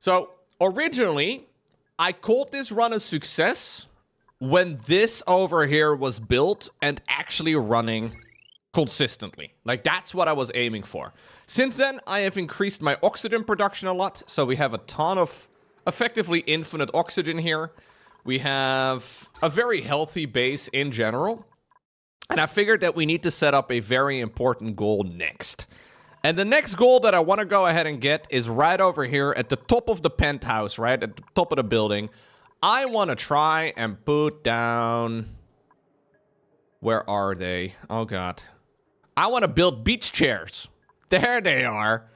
So originally, I called this run a success when this over here was built and actually running consistently. Like, that's what I was aiming for. Since then, I have increased my oxygen production a lot. So we have a ton of effectively infinite oxygen here. We have a very healthy base in general. And I figured that we need to set up a very important goal next. And the next goal that I want to go ahead and get is right over here at the top of the penthouse, right? At the top of the building. I want to try and put down... Where are they? Oh, God. I want to build beach chairs. There they are.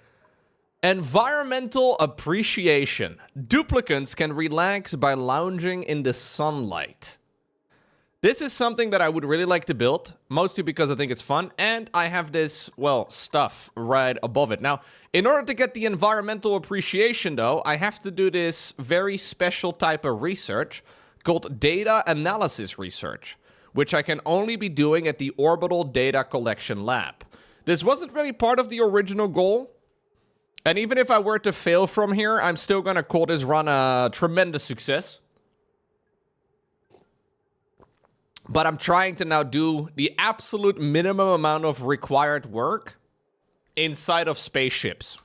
Environmental appreciation. Duplicants can relax by lounging in the sunlight. This is something that I would really like to build, mostly because I think it's fun, and I have this, well, stuff right above it. Now, in order to get the environmental appreciation, though, I have to do this very special type of research called data analysis research, which I can only be doing at the Orbital Data Collection Lab. This wasn't really part of the original goal, and even if I were to fail from here, I'm still going to call this run a tremendous success. But I'm trying to now do the absolute minimum amount of required work inside of spaceships.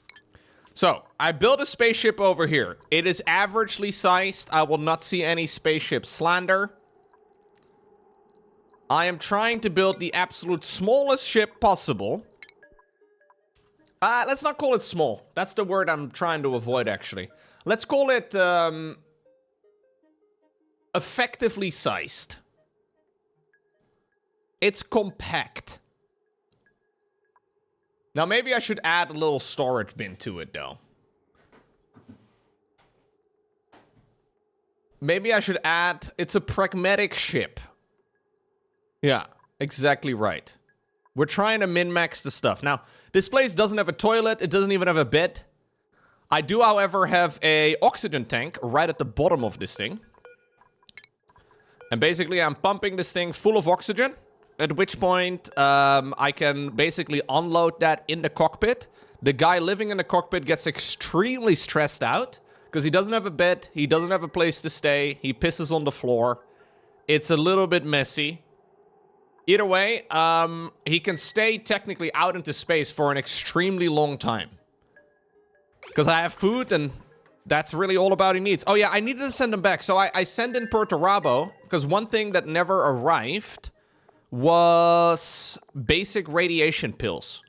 So, I built a spaceship over here. It is averagely sized. I will not see any spaceship slander. I am trying to build the absolute smallest ship possible. Let's not call it small. That's the word I'm trying to avoid, actually. Let's call it effectively sized. It's compact. Now, maybe I should add a little storage bin to it, though. Maybe I should add... It's a pragmatic ship. Yeah, exactly right. We're trying to min-max the stuff. Now, this place doesn't have a toilet. It doesn't even have a bed. I do, however, have a oxygen tank right at the bottom of this thing. And basically, I'm pumping this thing full of oxygen. At which point, I can basically unload that in the cockpit. The guy living in the cockpit gets extremely stressed out because he doesn't have a bed, he doesn't have a place to stay, he pisses on the floor. It's a little bit messy. Either way, he can stay technically out into space for an extremely long time. Because I have food and that's really all about he needs. Oh yeah, I needed to send him back. So I sent in Puerto Rabo because one thing that never arrived was basic radiation pills.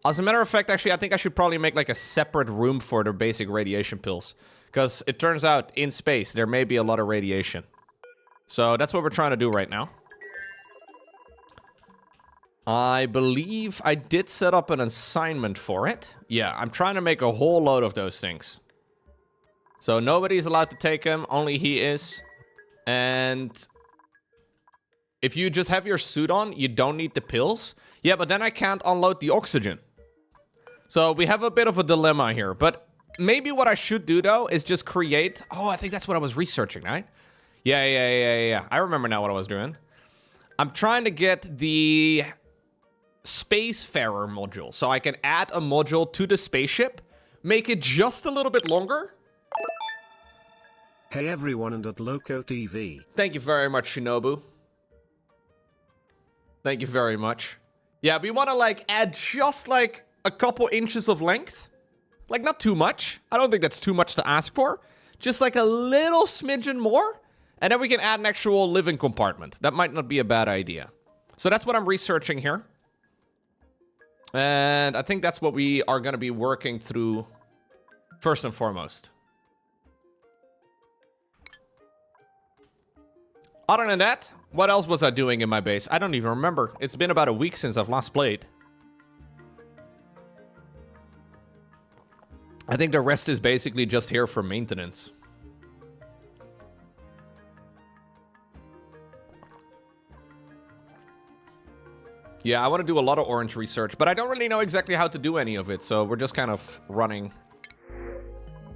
As a matter of fact, actually, I think I should probably make like a separate room for the basic radiation pills. Because it turns out in space, there may be a lot of radiation. So that's what we're trying to do right now. I believe I did set up an assignment for it. Yeah, I'm trying to make a whole load of those things. So nobody's allowed to take them, only he is. And if you just have your suit on, you don't need the pills. Yeah, but then I can't unload the oxygen. So we have a bit of a dilemma here. But maybe what I should do, though, is just create... Oh, I think that's what I was researching, right? Yeah. I remember now what I was doing. I'm trying to get the Spacefarer module. So I can add a module to the spaceship, make it just a little bit longer. Hey everyone, and at Loco TV. Thank you very much, Shinobu. Thank you very much. Yeah, we want to, like, add just, like, a couple inches of length. Like, not too much. I don't think that's too much to ask for. Just, like, a little smidgen more. And then we can add an actual living compartment. That might not be a bad idea. So that's what I'm researching here. And I think that's what we are going to be working through first and foremost. Other than that, what else was I doing in my base? I don't even remember. It's been about a week since I've last played. I think the rest is basically just here for maintenance. Yeah, I want to do a lot of orange research, but I don't really know exactly how to do any of it, so we're just kind of running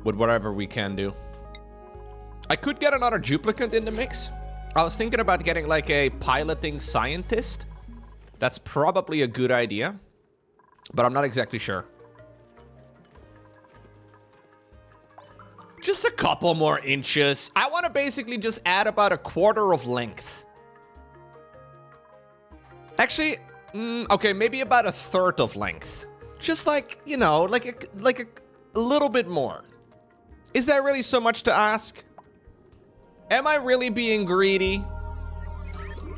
with whatever we can do. I could get another duplicant in the mix. I was thinking about getting like a piloting scientist. That's probably a good idea, but I'm not exactly sure. Just a couple more inches. I want to basically just add about a quarter of length. Actually, okay, maybe about a third of length. Just like, you know, like a little bit more. Is that really so much to ask? Am I really being greedy?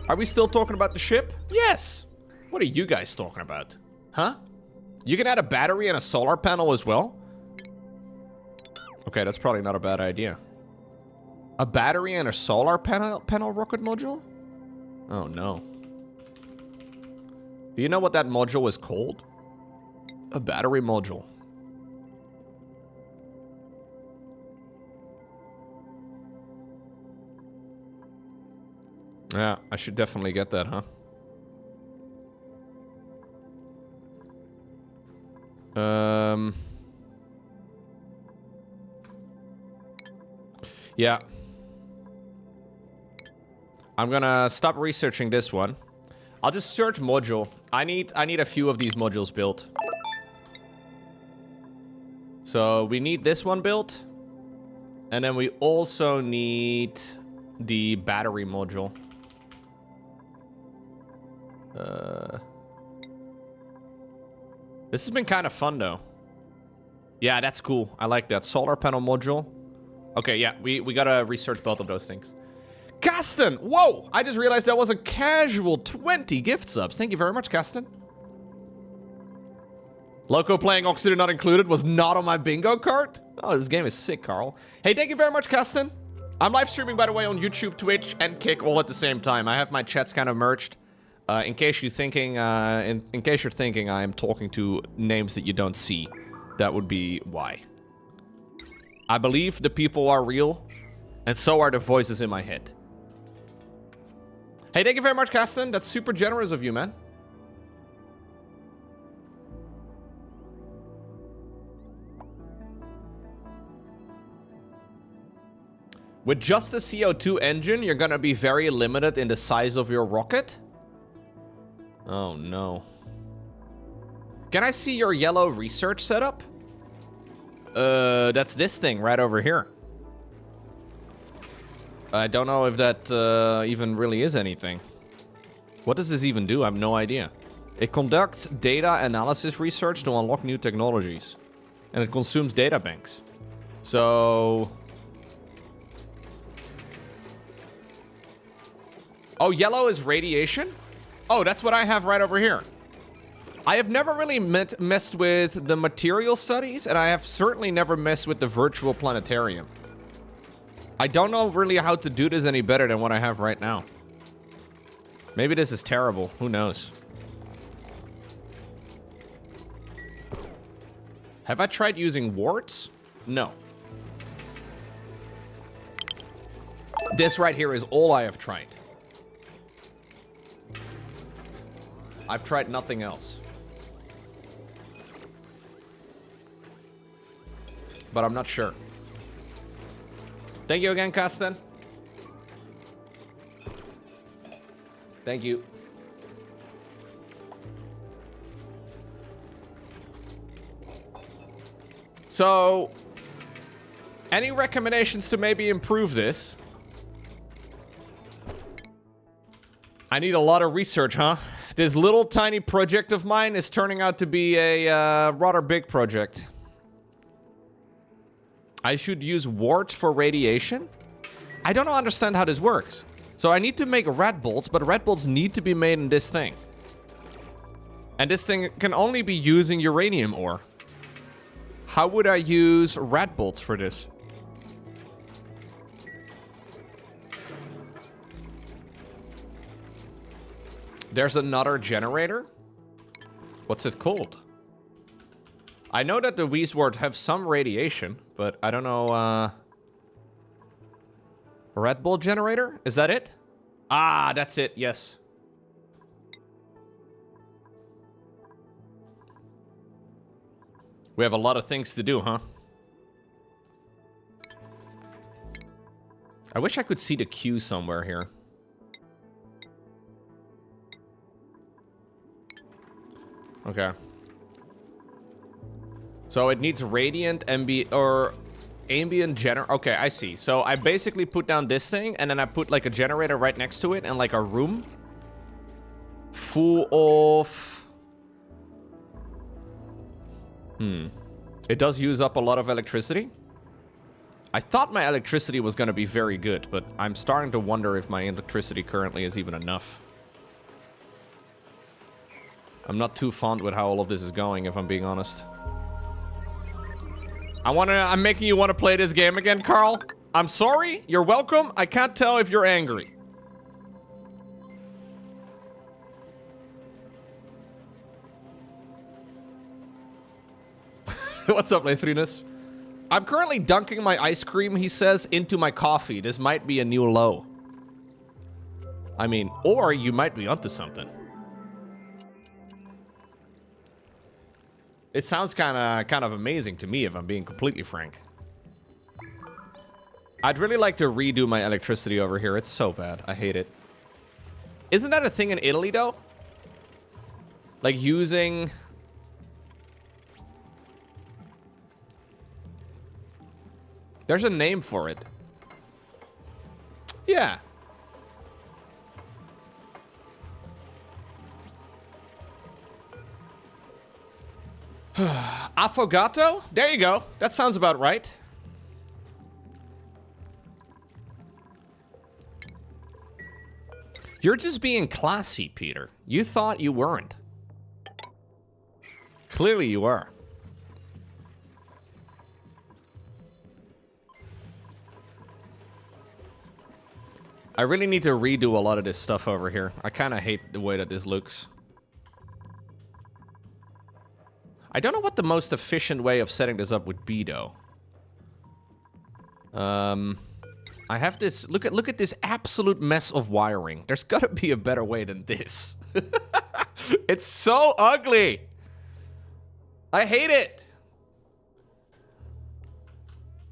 Are we still talking about the ship? Yes. What are you guys talking about? Huh? You can add a battery and a solar panel as well? Okay, that's probably not a bad idea. A battery and a solar panel rocket module? Oh no. Do you know what that module is called? A battery module. Yeah, I should definitely get that, huh? Yeah. I'm gonna stop researching this one. I'll just search module. I need a few of these modules built. So we need this one built. And then we also need the battery module. This has been kind of fun though. Yeah, that's cool. I like that. Solar panel module. Okay, yeah, we gotta research both of those things. Kasten! Whoa! I just realized that was a casual 20 gift subs. Thank you very much, Kasten. Loco playing Oxygen not included was not on my bingo card? Oh, this game is sick, Carl. Hey, thank you very much, Kasten. I'm live streaming, by the way, on YouTube, Twitch, and Kick all at the same time. I have my chats kind of merged. In case you're thinking, in case you're thinking I am talking to names that you don't see, that would be why. I believe the people are real, and so are the voices in my head. Hey, thank you very much, Kasten. That's super generous of you, man. With just a CO2 engine, you're gonna be very limited in the size of your rocket? Oh, no. Can I see your yellow research setup? That's this thing right over here. I don't know if that even really is anything. What does this even do? I have no idea. It conducts data analysis research to unlock new technologies. And it consumes data banks. So... Oh, yellow is radiation? Oh, that's what I have right over here. I have never really messed with the material studies, and I have certainly never messed with the virtual planetarium. I don't know really how to do this any better than what I have right now. Maybe this is terrible. Who knows? Have I tried using warts? No. This right here is all I have tried. I've tried nothing else. But I'm not sure. Thank you again, Kasten. Thank you. So, any recommendations to maybe improve this? I need a lot of research, huh? This little tiny project of mine is turning out to be a rather big project. I should use warts for radiation? I don't understand how this works. So I need to make rat bolts, but rat bolts need to be made in this thing. And this thing can only be using uranium ore. How would I use rat bolts for this? There's another generator? What's it called? I know that the Weezwort have some radiation, but I don't know, Red Bull generator? Is that it? Ah, that's it, yes. We have a lot of things to do, huh? I wish I could see the queue somewhere here. Okay. So it needs radiant MB or Ambient generator. Okay, I see. So I basically put down this thing, and then I put like a generator right next to it, and like a room full of... It does use up a lot of electricity. I thought my electricity was going to be very good, but I'm starting to wonder if my electricity currently is even enough. I'm not too fond with how all of this is going, if I'm being honest. I'm making you want to play this game again, Carl. I'm sorry. You're welcome. I can't tell if you're angry. What's up, Lathrinus? I'm currently dunking my ice cream, he says, into my coffee. This might be a new low. I mean, or you might be onto something. It sounds kind of amazing to me, if I'm being completely frank. I'd really like to redo my electricity over here. It's so bad. I hate it. Isn't that a thing in Italy, though? Like using... There's a name for it. Yeah. Affogato? There you go. That sounds about right. You're just being classy, Peter. You thought you weren't. Clearly you are. I really need to redo a lot of this stuff over here. I kind of hate the way that this looks. I don't know what the most efficient way of setting this up would be, though. I have this... Look at this absolute mess of wiring. There's got to be a better way than this. It's so ugly. I hate it.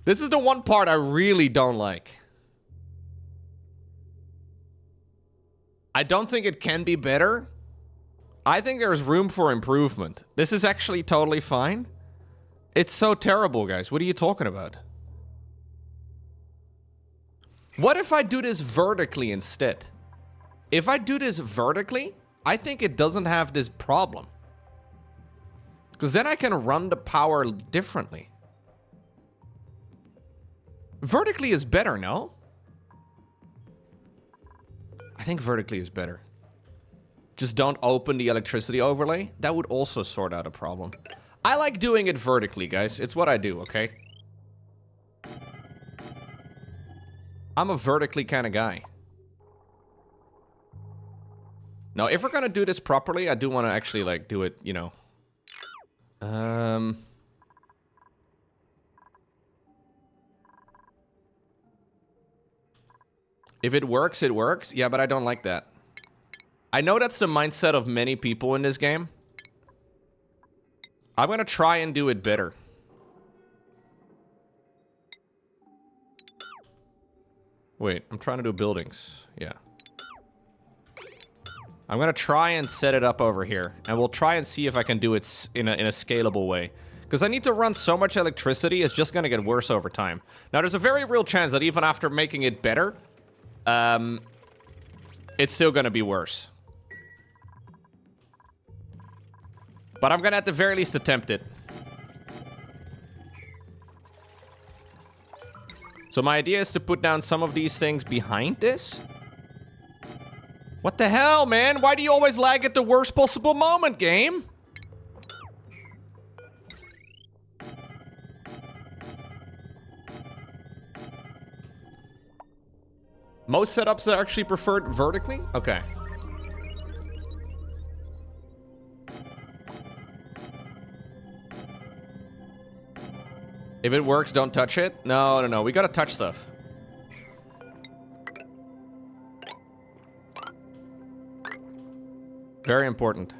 This is the one part I really don't like. I don't think it can be better. I think there's room for improvement. This is actually totally fine. It's so terrible, guys. What are you talking about? What if I do this vertically instead? If I do this vertically, I think it doesn't have this problem. Because then I can run the power differently. Vertically is better, no? I think vertically is better. Just don't open the electricity overlay. That would also sort out a problem. I like doing it vertically, guys. It's what I do, okay? I'm a vertically kind of guy. Now, if we're gonna do this properly, I do want to actually, like, do it, you know. If it works, it works. Yeah, but I don't like that. I know that's the mindset of many people in this game. I'm gonna try and do it better. Wait, I'm trying to do buildings. Yeah. I'm gonna try and set it up over here. And we'll try and see if I can do it in a scalable way. Because I need to run so much electricity, it's just gonna get worse over time. Now, there's a very real chance that even after making it better... it's still gonna be worse. But I'm gonna at the very least attempt it. So my idea is to put down some of these things behind this. What the hell, man? Why do you always lag at the worst possible moment, game? Most setups are actually preferred vertically? Okay. If it works, don't touch it. No, no, no. We gotta touch stuff. Very important.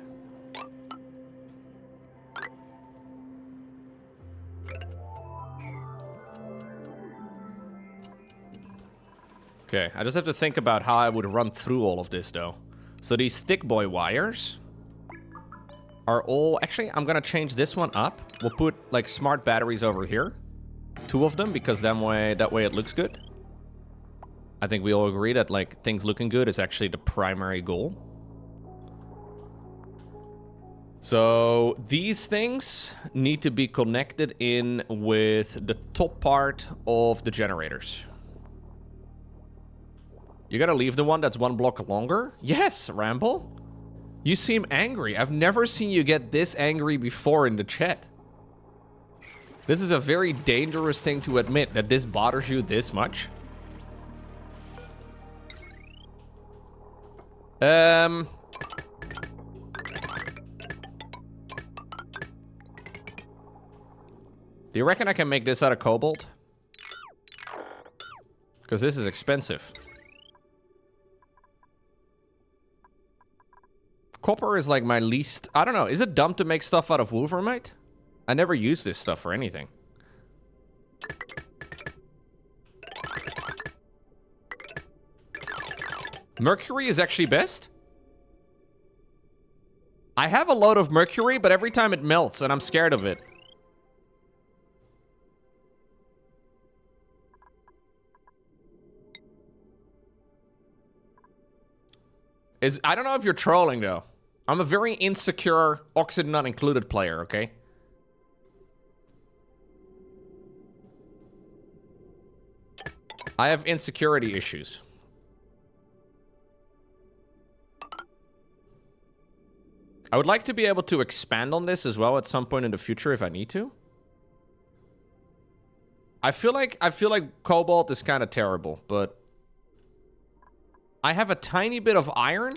Okay, I just have to think about how I would run through all of this, though. So these thick boy wires are all... Actually, I'm gonna change this one up. We'll put, like, smart batteries over here. 2 of them, because that way it looks good. I think we all agree that, like, things looking good is actually the primary goal. So these things need to be connected in with the top part of the generators. You gotta leave the one that's 1 block longer? Yes, Ramble. You seem angry. I've never seen you get this angry before in the chat. This is a very dangerous thing to admit, that this bothers you this much. Do you reckon I can make this out of cobalt? Because this is expensive. Copper is like my least... I don't know. Is it dumb to make stuff out of wolvermite? I never use this stuff for anything. Mercury is actually best? I have a load of mercury, but every time it melts, and I'm scared of it. I don't know if you're trolling, though. I'm a very insecure, oxygen not included player, okay? I have insecurity issues. I would like to be able to expand on this as well at some point in the future if I need to. I feel like cobalt is kind of terrible, but I have a tiny bit of iron,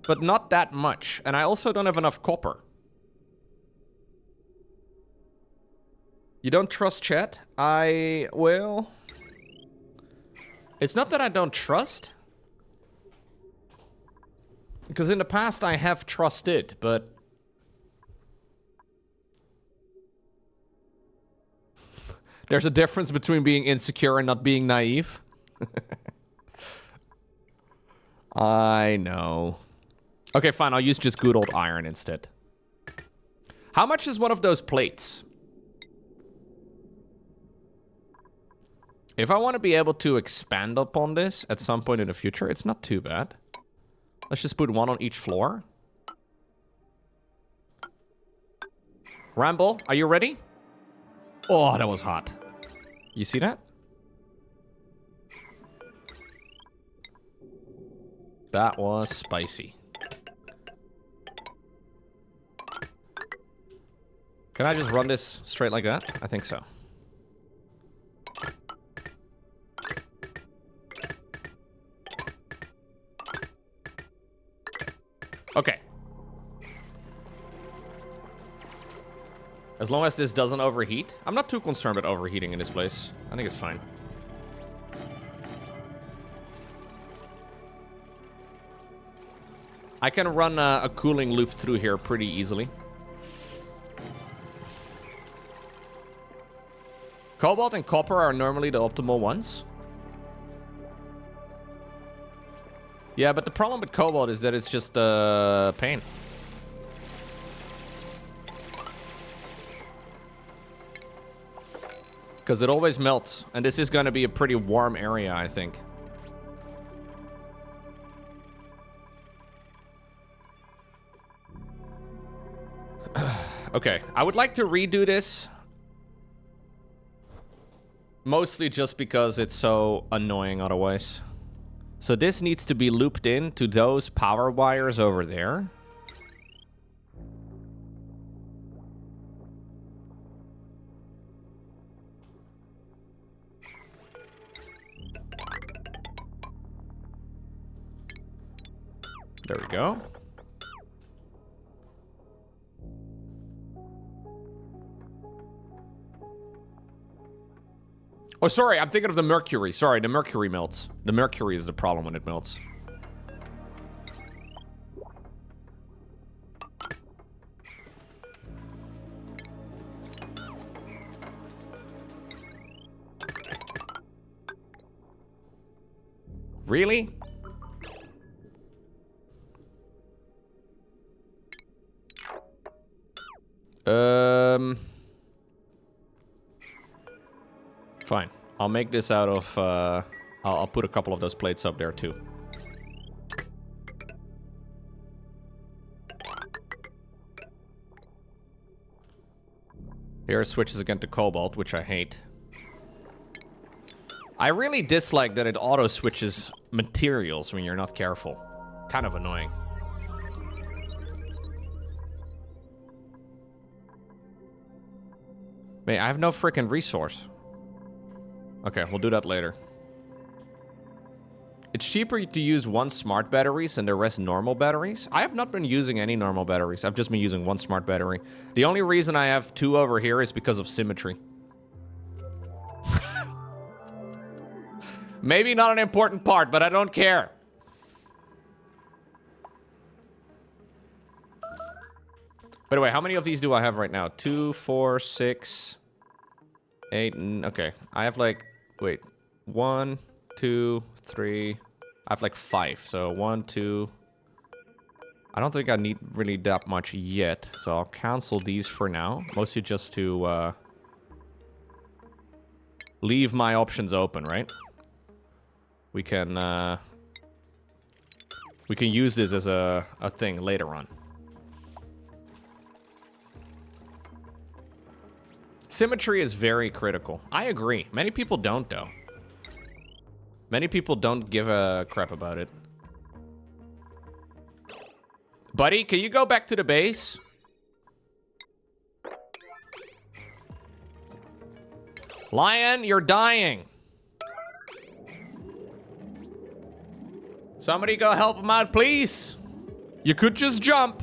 but not that much, and I also don't have enough copper. You don't trust chat? Well, it's not that I don't trust. Because in the past I have trusted, but... There's a difference between being insecure and not being naive. I know. Okay, fine, I'll use just good old iron instead. How much is one of those plates? If I want to be able to expand upon this at some point in the future, it's not too bad. Let's just put 1 on each floor. Ramble, are you ready? Oh, that was hot. You see that? That was spicy. Can I just run this straight like that? I think so. Okay. As long as this doesn't overheat. I'm not too concerned about overheating in this place. I think it's fine. I can run a cooling loop through here pretty easily. Cobalt and copper are normally the optimal ones. Yeah, but the problem with cobalt is that it's just a pain. Because it always melts. And this is going to be a pretty warm area, I think. Okay, I would like to redo this. Mostly just because it's so annoying otherwise. So this needs to be looped in to those power wires over there. There we go. Oh, sorry, I'm thinking of the mercury. Sorry, the mercury melts. The mercury is the problem when it melts. Really? Fine. I'll make this out of... I'll put a couple of those plates up there too. Here switches again to cobalt, which I hate. I really dislike that it auto-switches materials when you're not careful. Kind of annoying. Wait, I have no freaking resource. Okay, we'll do that later. It's cheaper to use one smart batteries and the rest normal batteries. I have not been using any normal batteries. I've just been using one smart battery. The only reason I have two over here is because of symmetry. Maybe not an important part, but I don't care. By the way, how many of these do I have right now? 2, 4, 6, 8. Okay, I have like, wait, 1, 2, 3. I have like 5. So 1, 2. I don't think I need really that much yet. So I'll cancel these for now. Mostly just to leave my options open, right? We can use this as a thing later on. Symmetry is very critical. I agree. Many people don't, though. Many people don't give a crap about it. Buddy, can you go back to the base? Lion, you're dying. Somebody go help him out, please. You could just jump.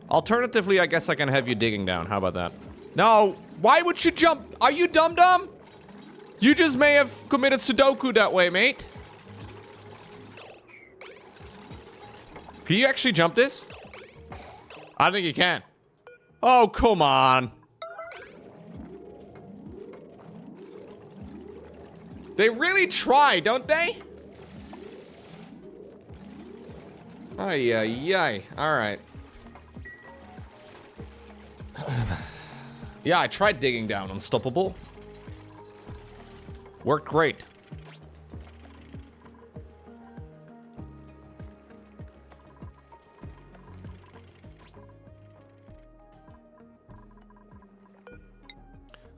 Alternatively, I guess I can have you digging down. How about that? No. Why would you jump? Are you dumb? You just may have committed Sudoku that way, mate. Can you actually jump this? I don't think you can. Oh, come on. They really try, don't they? Ay, ay, ay. All right. Yeah, I tried digging down. Unstoppable. Worked great.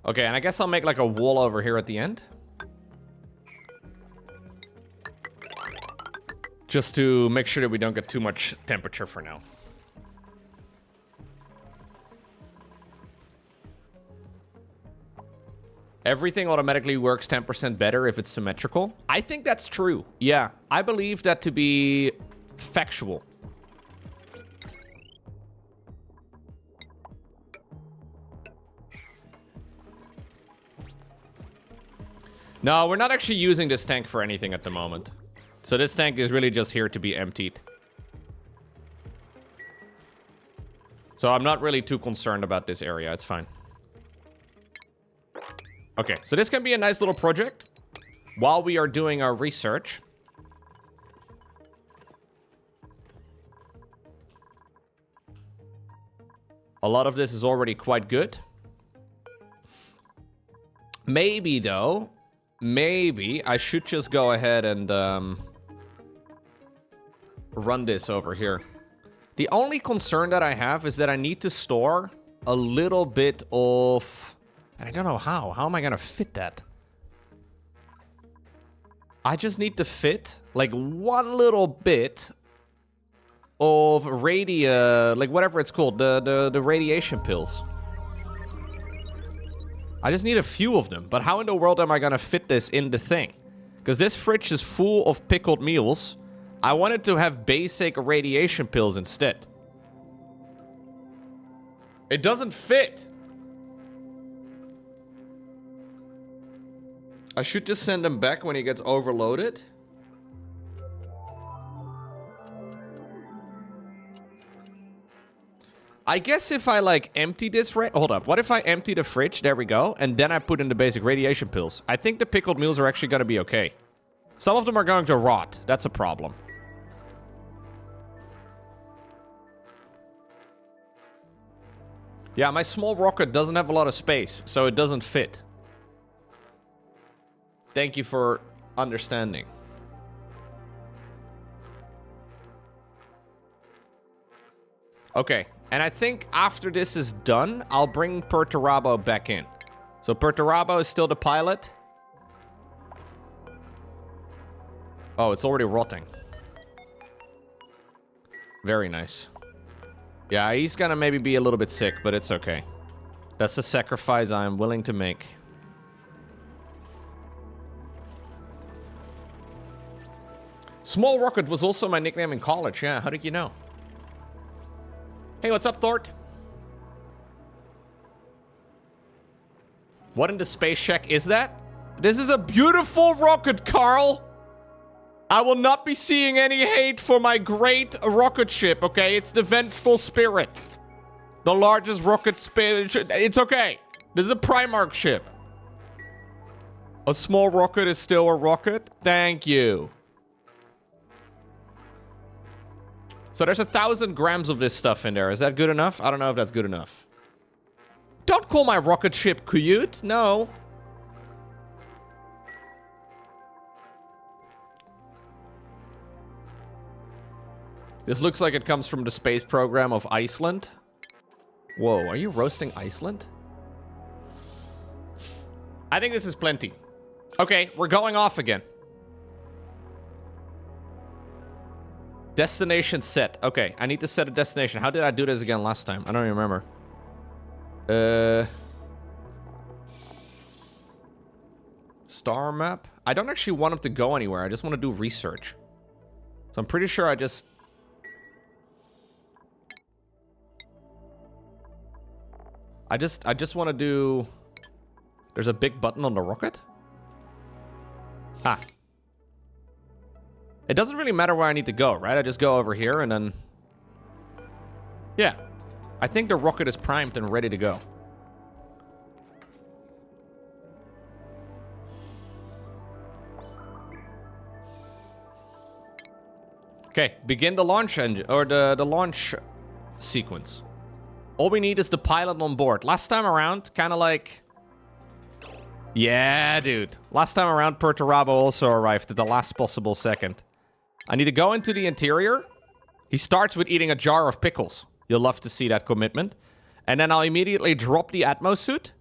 Okay, and I guess I'll make like a wall over here at the end. Just to make sure that we don't get too much temperature for now. Everything automatically works 10% better if it's symmetrical. I think that's true. Yeah, I believe that to be factual. No, we're not actually using this tank for anything at the moment. So this tank is really just here to be emptied. So I'm not really too concerned about this area. It's fine. Okay, so this can be a nice little project while we are doing our research. A lot of this is already quite good. Maybe, though, maybe I should just go ahead and run this over here. The only concern that I have is that I need to store a little bit of... And I don't know how. How am I gonna fit that? I just need to fit like one little bit of like whatever it's called, the radiation pills. I just need a few of them. But how in the world am I gonna fit this in the thing? Because this fridge is full of pickled meals. I wanted to have basic radiation pills instead. It doesn't fit. I should just send him back when he gets overloaded. I guess if I like empty this hold up. What if I empty the fridge? There we go. And then I put in the basic radiation pills. I think the pickled meals are actually going to be okay. Some of them are going to rot. That's a problem. Yeah, my small rocket doesn't have a lot of space, so it doesn't fit. Thank you for understanding. Okay, and I think after this is done, I'll bring Perturabo back in. So Perturabo is still the pilot. Oh, it's already rotting. Very nice. Yeah, he's gonna maybe be a little bit sick, but it's okay. That's a sacrifice I am willing to make. Small Rocket was also my nickname in college. Yeah, how did you know? Hey, what's up, Thort? What in the space shack is that? This is a beautiful rocket, Carl! I will not be seeing any hate for my great rocket ship, okay? It's the Vengeful Spirit. The largest rocket spirit. It's okay. This is a Primarch ship. A small rocket is still a rocket? Thank you. So there's 1,000 grams of this stuff in there. Is that good enough? I don't know if that's good enough. Don't call my rocket ship cute. No. This looks like it comes from the space program of Iceland. Whoa, are you roasting Iceland? I think this is plenty. Okay, we're going off again. Destination set. Okay, I need to set a destination. How did I do this again last time? I don't even remember. Star map? I don't actually want him to go anywhere. I just want to do research. So I'm pretty sure I just want to do... There's a big button on the rocket? Ah. It doesn't really matter where I need to go, right? I just go over here and then... Yeah. I think the rocket is primed and ready to go. Okay, begin the launch engine, or the launch sequence. All we need is the pilot on board. Last time around, kind of like... Yeah, dude. Last time around, Perturabo also arrived at the last possible second. I need to go into the interior. He starts with eating a jar of pickles. You'll love to see that commitment. And then I'll immediately drop the Atmos suit.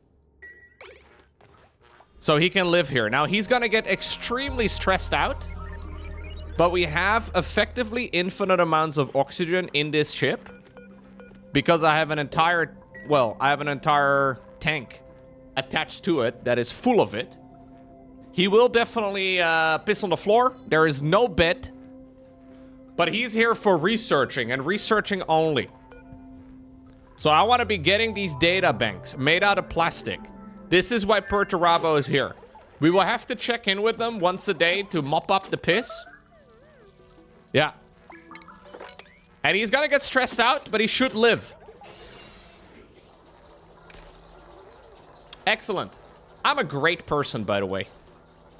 So he can live here. Now, he's gonna get extremely stressed out. But we have effectively infinite amounts of oxygen in this ship. Because I have an entire... Well, I have an entire tank attached to it that is full of it. He will definitely piss on the floor. There is no bed. But he's here for researching and researching only. So I want to be getting these data banks made out of plastic. This is why Perturabo is here. We will have to check in with them once a day to mop up the piss. Yeah. And he's gonna get stressed out, but he should live. Excellent. I'm a great person, by the way.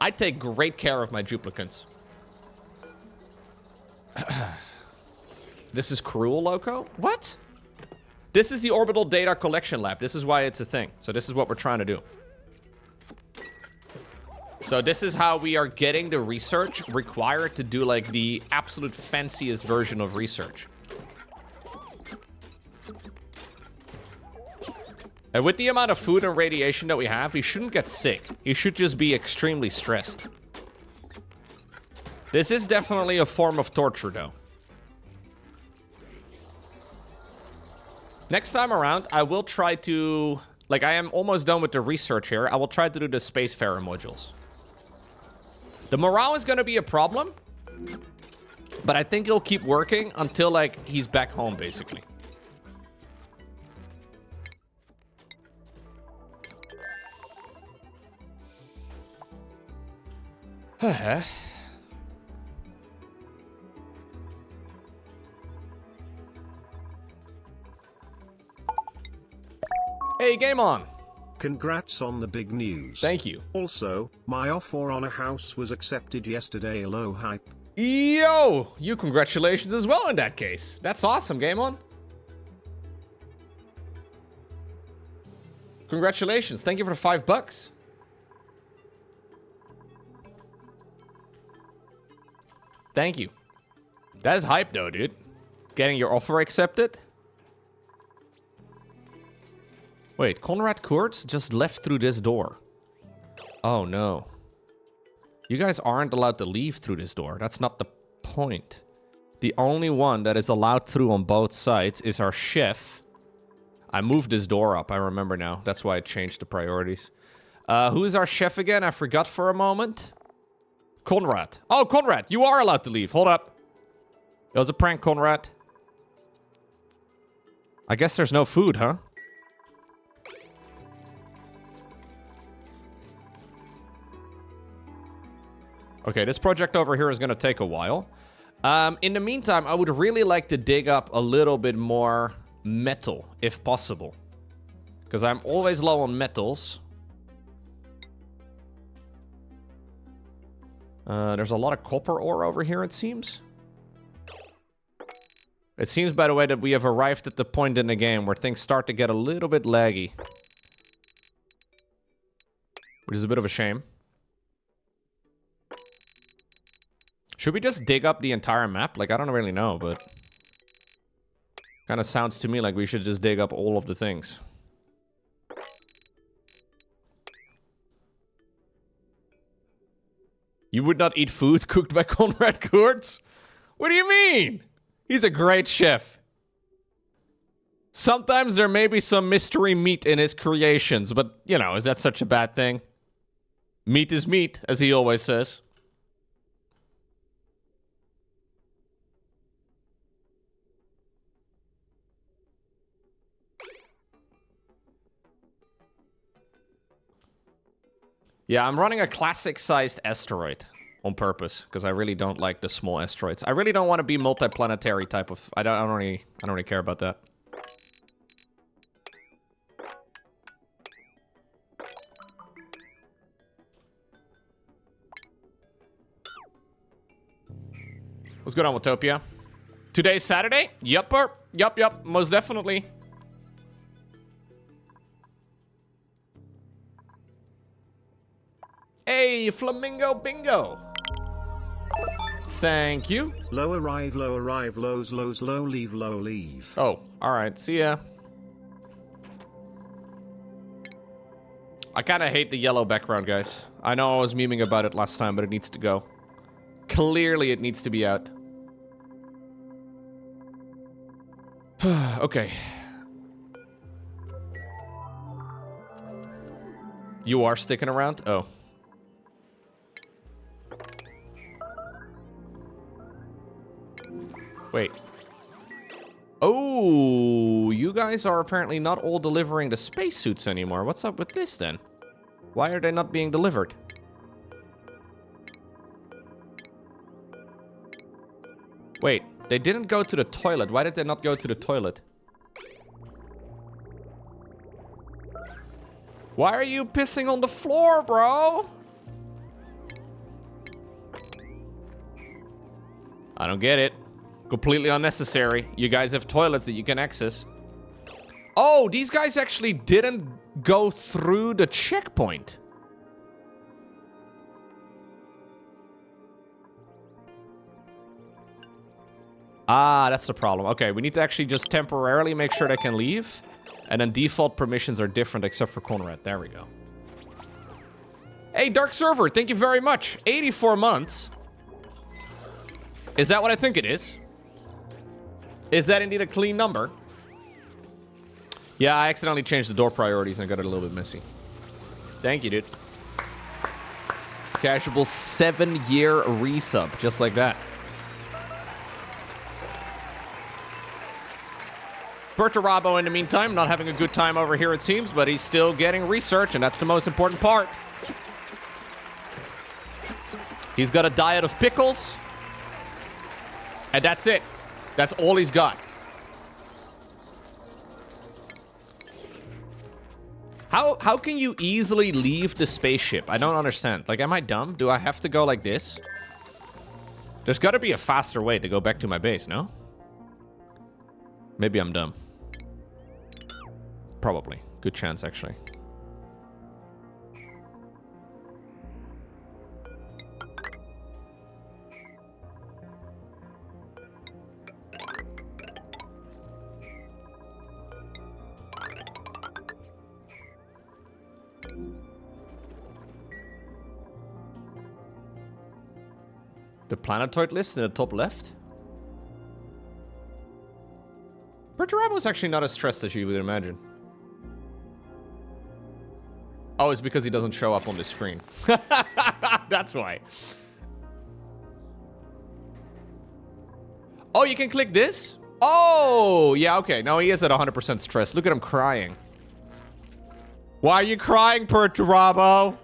I take great care of my duplicants. This is cruel, Loco? What? This is the orbital data collection lab. This is why it's a thing. So this is what we're trying to do. So this is how we are getting the research required to do like the absolute fanciest version of research. And with the amount of food and radiation that we have, he shouldn't get sick. He should just be extremely stressed. This is definitely a form of torture, though. Next time around, I will try to... Like, I am almost done with the research here. I will try to do the Spacefarer modules. The morale is going to be a problem. But I think it'll keep working until, like, he's back home, basically. Hey, game on! Congrats on the big news. Thank you. Also, my offer on a house was accepted yesterday. Hello, hype. Yo! You congratulations as well in that case. That's awesome, game on. Congratulations. Thank you for the $5. Thank you. That is hype though, dude. Getting your offer accepted. Wait, Konrad Kurtz just left through this door. Oh no. You guys aren't allowed to leave through this door. That's not the point. The only one that is allowed through on both sides is our chef. I moved this door up, I remember now. That's why I changed the priorities. Who is our chef again? I forgot for a moment. Konrad. Oh, Konrad, you are allowed to leave. Hold up. It was a prank, Konrad. I guess there's no food, huh? Okay, this project over here is going to take a while. In the meantime, I would really like to dig up a little bit more metal, if possible. Because I'm always low on metals. There's a lot of copper ore over here, it seems. It seems, by the way, that we have arrived at the point in the game where things start to get a little bit laggy. Which is a bit of a shame. Should we just dig up the entire map? Like, I don't really know, but... kind of sounds to me like we should just dig up all of the things. You would not eat food cooked by Konrad Kurtz? What do you mean? He's a great chef. Sometimes there may be some mystery meat in his creations, but, you know, is that such a bad thing? Meat is meat, as he always says. Yeah, I'm running a classic-sized asteroid on purpose because I really don't like the small asteroids. I really don't want to be multiplanetary type of. I don't really care about that. What's going on, Watopia? Today's Saturday? Yupper. Yup. Most definitely. Hey, Flamingo Bingo. Thank you. Low arrive, lows, low leave. Oh, alright, see ya. I kinda hate the yellow background, guys. I know I was memeing about it last time, but it needs to go. Clearly it needs to be out. Okay. You are sticking around? Oh. Wait. Oh, you guys are apparently not all delivering the spacesuits anymore. What's up with this then? Why are they not being delivered? Wait, they didn't go to the toilet. Why did they not go to the toilet? Why are you pissing on the floor, bro? I don't get it. Completely unnecessary. You guys have toilets that you can access. Oh, these guys actually didn't go through the checkpoint. Ah, that's the problem. Okay, we need to actually just temporarily make sure they can leave. And then default permissions are different except for Konrad. There we go. Hey, Dark Server, thank you very much. 84 months. Is that what I think it is? Is that indeed a clean number? Yeah, I accidentally changed the door priorities and got it a little bit messy. Thank you, dude. Casual 7-year resub, just like that. Bertarabo, in the meantime, not having a good time over here, it seems, but he's still getting research, and that's the most important part. He's got a diet of pickles, and that's it. That's all he's got. How can you easily leave the spaceship? I don't understand. Like, am I dumb? Do I have to go like this? There's got to be a faster way to go back to my base, no? Maybe I'm dumb. Probably. Good chance, actually. The planetoid list in the top left. Perturabo is actually not as stressed as you would imagine. Oh, it's because he doesn't show up on the screen. That's why. Oh, you can click this? Oh, yeah, okay. No, he is at 100% stress. Look at him crying. Why are you crying, Perturabo?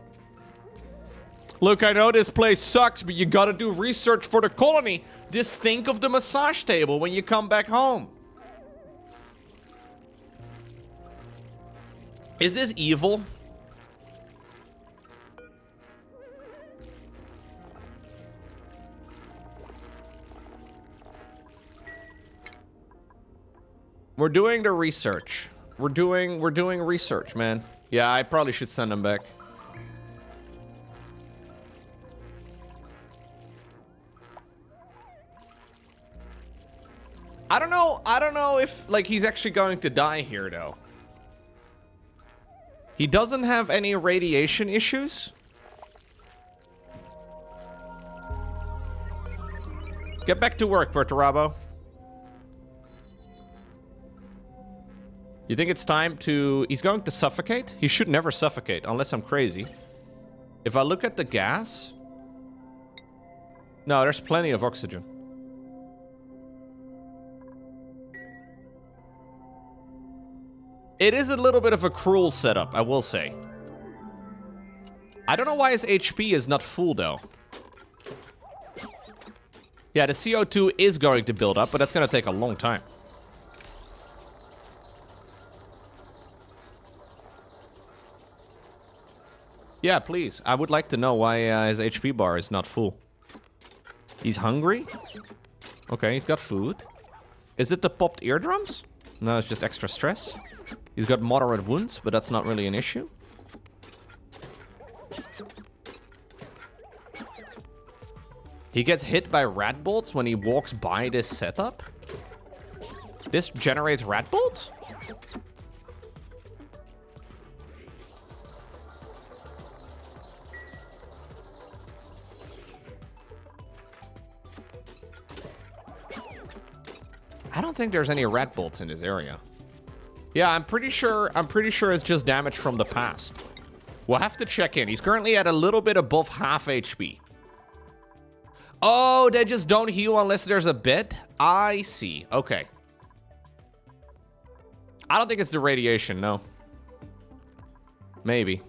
Look, I know this place sucks, but you gotta do research for the colony. Just think of the massage table when you come back home. Is this evil? We're doing the research. We're doing research, man. Yeah, I probably should send him back. I don't know if, like, he's actually going to die here, though. He doesn't have any radiation issues. Get back to work, Perturabo. You think it's time to... He's going to suffocate? He should never suffocate, unless I'm crazy. If I look at the gas... No, there's plenty of oxygen. It is a little bit of a cruel setup, I will say. I don't know why his HP is not full, though. Yeah, the CO2 is going to build up, but that's going to take a long time. Yeah, please. I would like to know why his HP bar is not full. He's hungry? Okay, he's got food. Is it the popped eardrums? No, it's just extra stress. He's got moderate wounds, but that's not really an issue. He gets hit by rat bolts when he walks by this setup? This generates rat bolts? I don't think there's any rat bolts in this area. Yeah, I'm pretty sure it's just damage from the past. We'll have to check in. He's currently at a little bit above half HP. Oh, they just don't heal unless there's a bit? I see. Okay. I don't think it's the radiation, no. Maybe.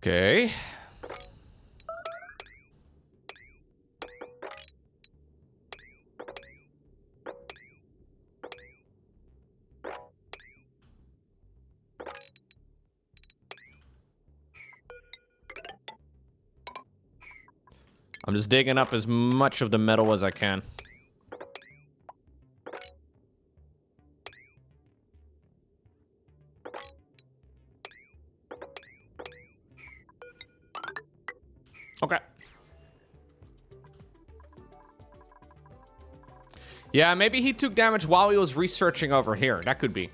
Okay. I'm just digging up as much of the metal as I can. Okay. Yeah, maybe he took damage while he was researching over here. That could be.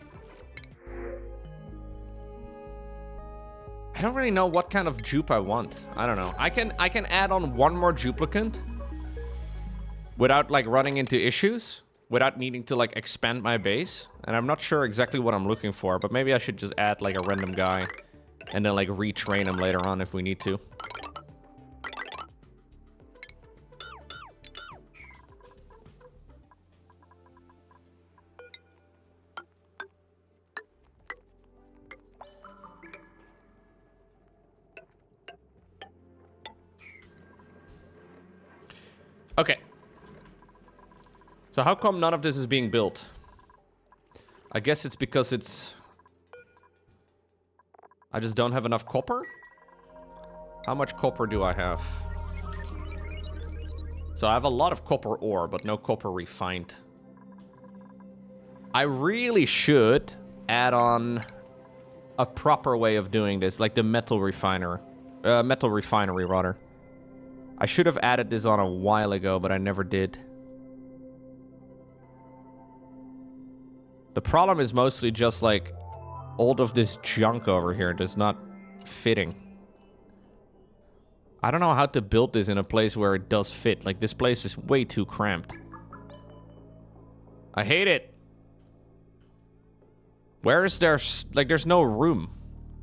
I don't really know what kind of dupe I want. I don't know. I can add on one more duplicant without like running into issues, without needing to like expand my base. And I'm not sure exactly what I'm looking for, but maybe I should just add like a random guy and then like retrain him later on if we need to. Okay. So how come none of this is being built? I guess it's because it's... I just don't have enough copper? How much copper do I have? So I have a lot of copper ore, but no copper refined. I really should add on a proper way of doing this, like the metal refinery rather. I should have added this on a while ago, but I never did. The problem is mostly just like all of this junk over here does not fitting. I don't know how to build this in a place where it does fit. Like, this place is way too cramped. I hate it. Where is there... Like, there's no room.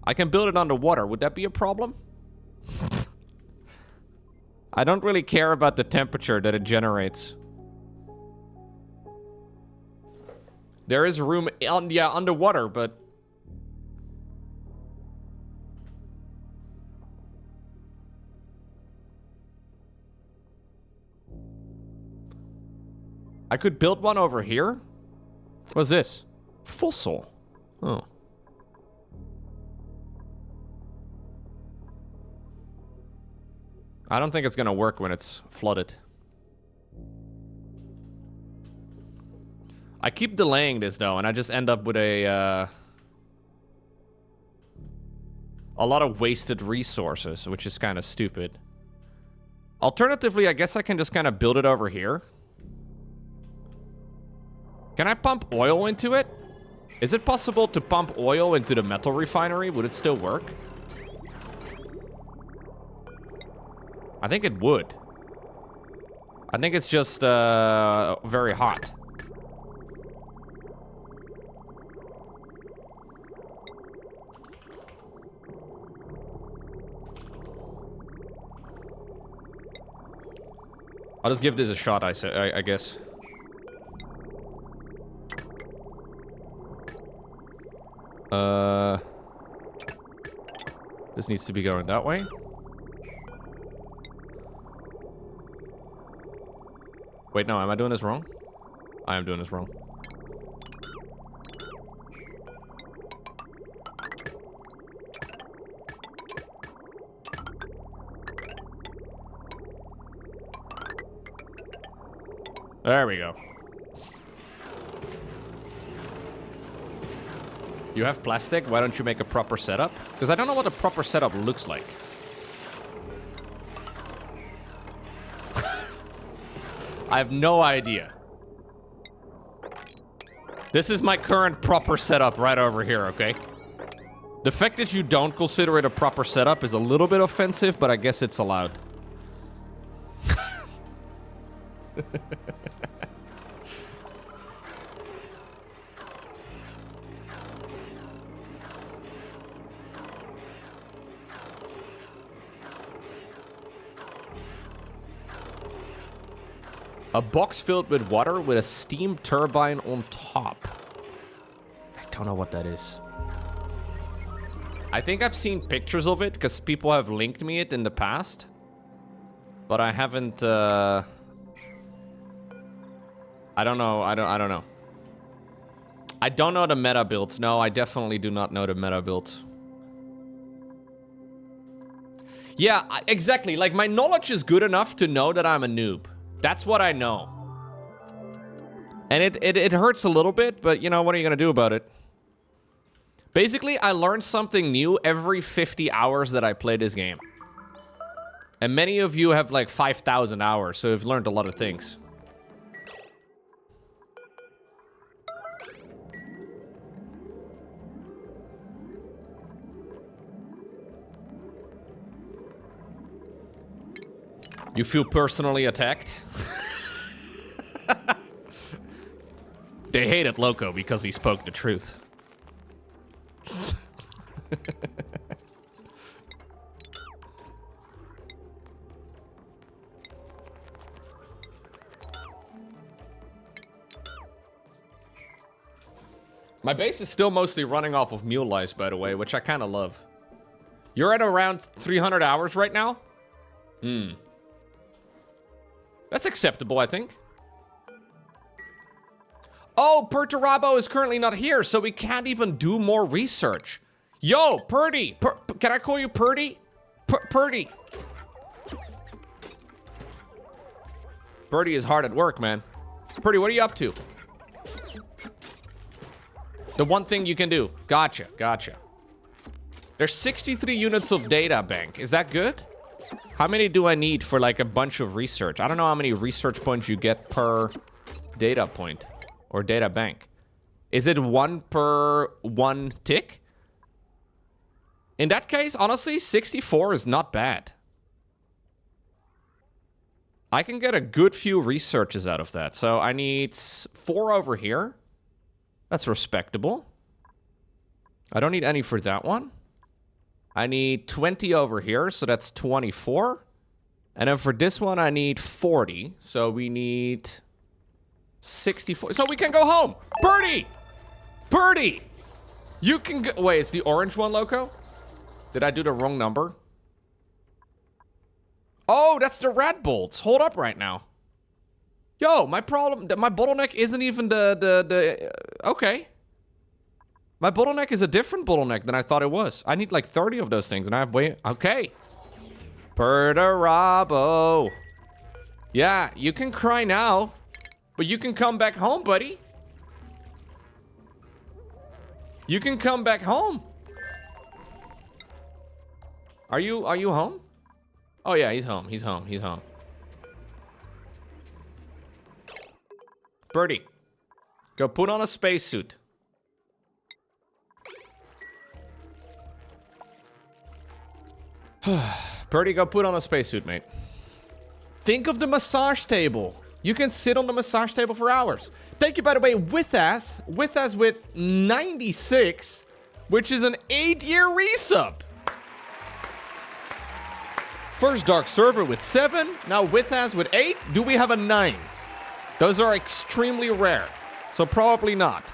I can build it underwater. Would that be a problem? I don't really care about the temperature that it generates. There is room... yeah, underwater, but... I could build one over here. What's this? Fossil. Oh. I don't think it's gonna work when it's flooded. I keep delaying this though, and I just end up with a lot of wasted resources, which is kind of stupid. Alternatively, I guess I can just kind of build it over here. Can I pump oil into it? Is it possible to pump oil into the metal refinery? Would it still work? I think it would. I think it's just very hot. I'll just give this a shot, I guess. This needs to be going that way. Wait, no, am I doing this wrong? I am doing this wrong. There we go. You have plastic? Why don't you make a proper setup? Because I don't know what a proper setup looks like. I have no idea. This is my current proper setup right over here, okay? The fact that you don't consider it a proper setup is a little bit offensive, but I guess it's allowed. A box filled with water with a steam turbine on top. I don't know what that is. I think I've seen pictures of it because people have linked me it in the past. But I haven't, I don't know. I don't know. I don't know the meta builds. No, I definitely do not know the meta builds. Yeah, exactly. Like, my knowledge is good enough to know that I'm a noob. That's what I know. And it hurts a little bit, but you know, what are you gonna do about it? Basically, I learn something new every 50 hours that I play this game. And many of you have like 5,000 hours, so you've learned a lot of things. You feel personally attacked? They hated Loco because he spoke the truth. My base is still mostly running off of mule lice, by the way, which I kind of love. You're at around 300 hours right now? That's acceptable, I think. Oh, Perturabo is currently not here, so we can't even do more research. Yo, Purdy! Can I call you Purdy? Purdy! Purdy is hard at work, man. Purdy, what are you up to? The one thing you can do. Gotcha, gotcha. There's 63 units of data bank. Is that good? How many do I need for like a bunch of research? I don't know how many research points you get per data point or data bank. Is it 1 per 1 tick? In that case, honestly, 64 is not bad. I can get a good few researches out of that. So I need 4 over here. That's respectable. I don't need any for that one. I need 20 over here, so that's 24. And then for this one, I need 40. So we need 64. So we can go home. Birdie! Birdie! You can go... Wait, it's the orange one, Loco? Did I do the wrong number? Oh, that's the red bolts. Hold up right now. Yo, my problem... My bottleneck isn't even the okay. My bottleneck is a different bottleneck than I thought it was. I need like 30 of those things, and I have way... Okay. Perturabo. Yeah, you can cry now, but you can come back home, buddy. You can come back home. Are you home? Oh yeah, he's home. He's home. He's home. Birdie, go put on a spacesuit. Birdie, go put on a spacesuit, mate. Think of the massage table. You can sit on the massage table for hours. Thank you, by the way, with us with 96, which is an 8-year resub. First Dark Server with 7, now with us with 8. Do we have a 9? Those are extremely rare, so probably not.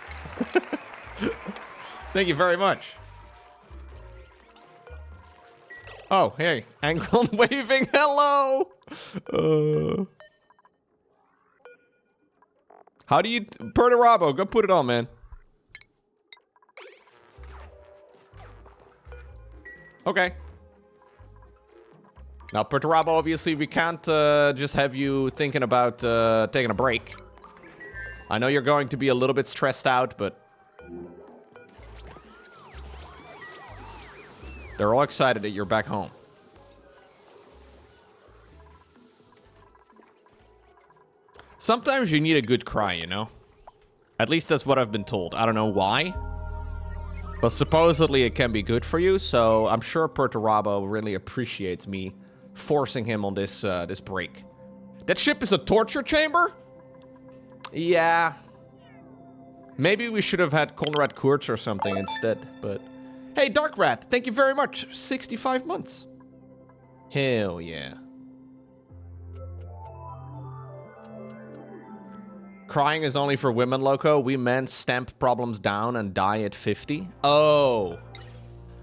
Thank you very much. Oh, hey, Angron waving, hello! How do you... Perturabo, go put it on, man. Okay. Now, Perturabo, obviously, we can't just have you thinking about taking a break. I know you're going to be a little bit stressed out, but... They're all excited that you're back home. Sometimes you need a good cry, you know? At least that's what I've been told. I don't know why. But supposedly it can be good for you, so I'm sure Perturabo really appreciates me forcing him on this this break. That ship is a torture chamber? Yeah. Maybe we should have had Konrad Kurz or something instead, but... Hey, Dark Rat, thank you very much. 65 months. Hell yeah. Crying is only for women, Loco. We men stamp problems down and die at 50. Oh.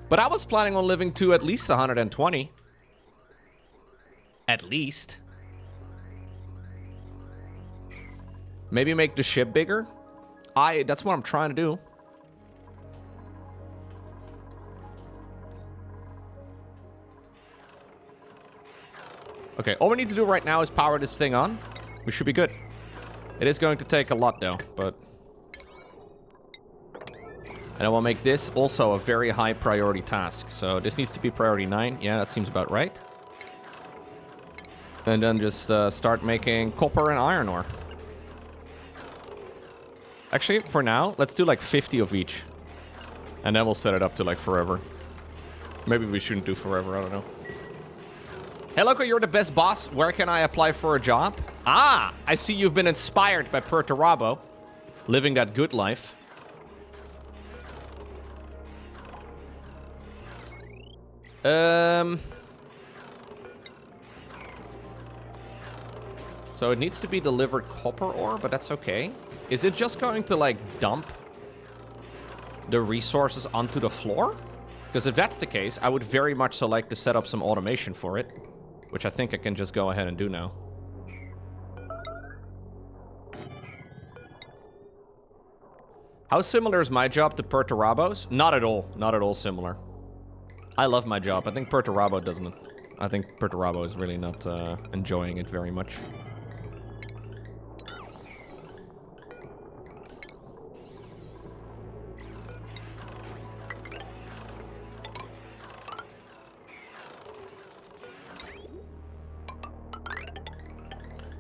But I was planning on living to at least 120. At least. Maybe make the ship bigger? That's what I'm trying to do. Okay, all we need to do right now is power this thing on. We should be good. It is going to take a lot, though, but... And I will make this also a very high priority task. So this needs to be priority 9. Yeah, that seems about right. And then just start making copper and iron ore. Actually, for now, let's do like 50 of each. And then we'll set it up to like forever. Maybe we shouldn't do forever, I don't know. Hey, Loco, you're the best boss. Where can I apply for a job? Ah, I see you've been inspired by Perturabo. Living that good life. So it needs to be delivered copper ore, but that's okay. Is it just going to, like, dump the resources onto the floor? Because if that's the case, I would very much so like to set up some automation for it. Which I think I can just go ahead and do now. How similar is my job to Perturabo's? Not at all. Not at all similar. I love my job. I think Perturabo doesn't. I think Perturabo is really not enjoying it very much.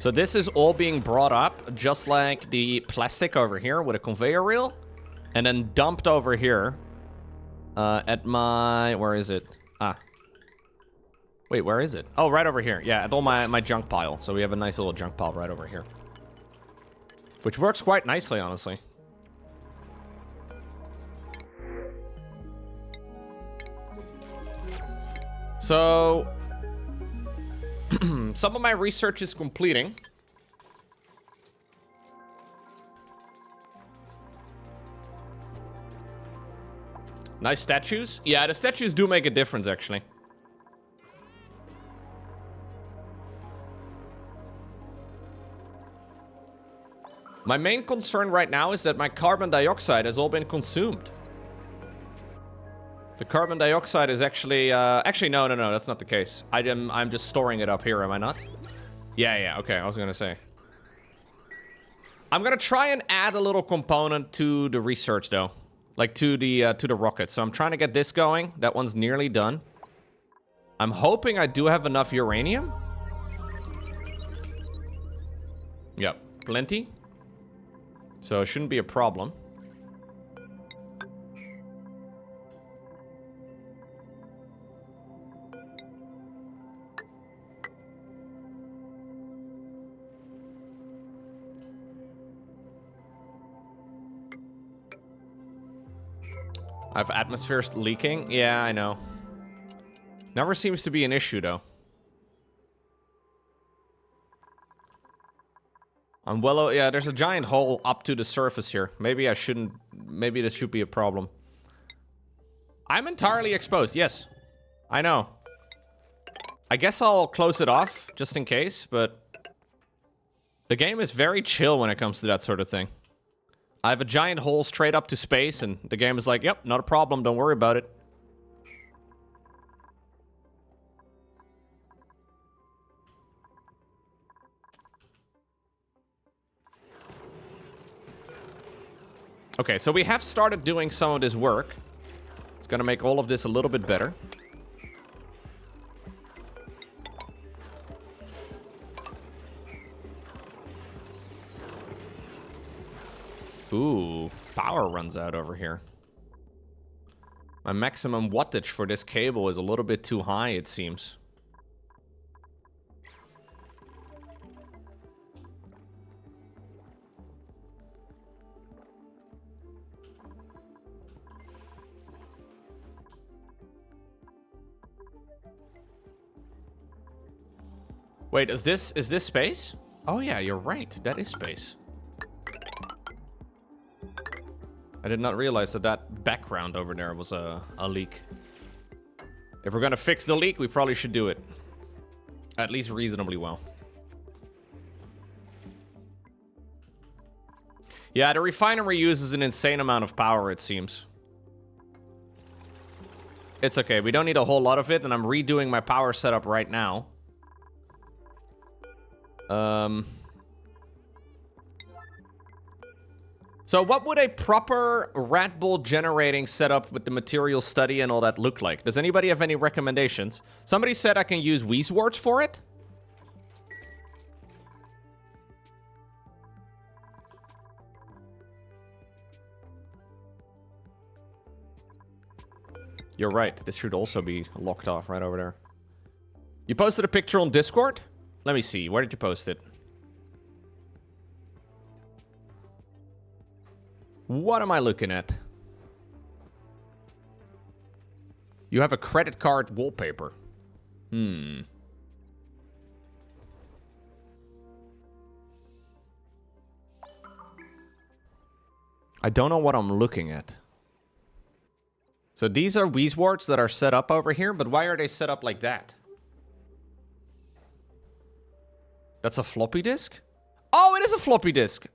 So this is all being brought up, just like the plastic over here with a conveyor reel, and then dumped over here at my... Where is it? Ah. Wait, where is it? Oh, right over here. Yeah, at all my junk pile. So we have a nice little junk pile right over here. Which works quite nicely, honestly. So... some of my research is completing. Nice statues. Yeah, the statues do make a difference, actually. My main concern right now is that my carbon dioxide has all been consumed. The carbon dioxide is actually... actually, no, that's not the case. I'm just storing it up here, am I not? Yeah, okay, I was gonna say. I'm gonna try and add a little component to the research, though. Like, to the rocket. So I'm trying to get this going. That one's nearly done. I'm hoping I do have enough uranium. Yep, plenty. So it shouldn't be a problem. I have atmospheres leaking? Yeah, I know. Never seems to be an issue, though. Yeah, there's a giant hole up to the surface here. Maybe I shouldn't... Maybe this should be a problem. I'm entirely exposed, yes. I know. I guess I'll close it off, just in case, but... the game is very chill when it comes to that sort of thing. I have a giant hole straight up to space, and the game is like, yep, not a problem, don't worry about it. Okay, so we have started doing some of this work. It's gonna make all of this a little bit better. Ooh, power runs out over here. My maximum wattage for this cable is a little bit too high, it seems. Wait, is this space? Oh yeah, you're right. That is space. I did not realize that background over there was a leak. If we're gonna fix the leak, we probably should do it. At least reasonably well. Yeah, the refinery uses an insane amount of power, it seems. It's okay, we don't need a whole lot of it, and I'm redoing my power setup right now. So what would a proper Red Bull generating setup with the material study and all that look like? Does anybody have any recommendations? Somebody said I can use Weezeworts for it. You're right. This should also be locked off right over there. You posted a picture on Discord? Let me see. Where did you post it? What am I looking at? You have a credit card wallpaper. I don't know what I'm looking at. So these are Weezeworts that are set up over here, but why are they set up like that? That's a floppy disk? Oh, it is a floppy disk!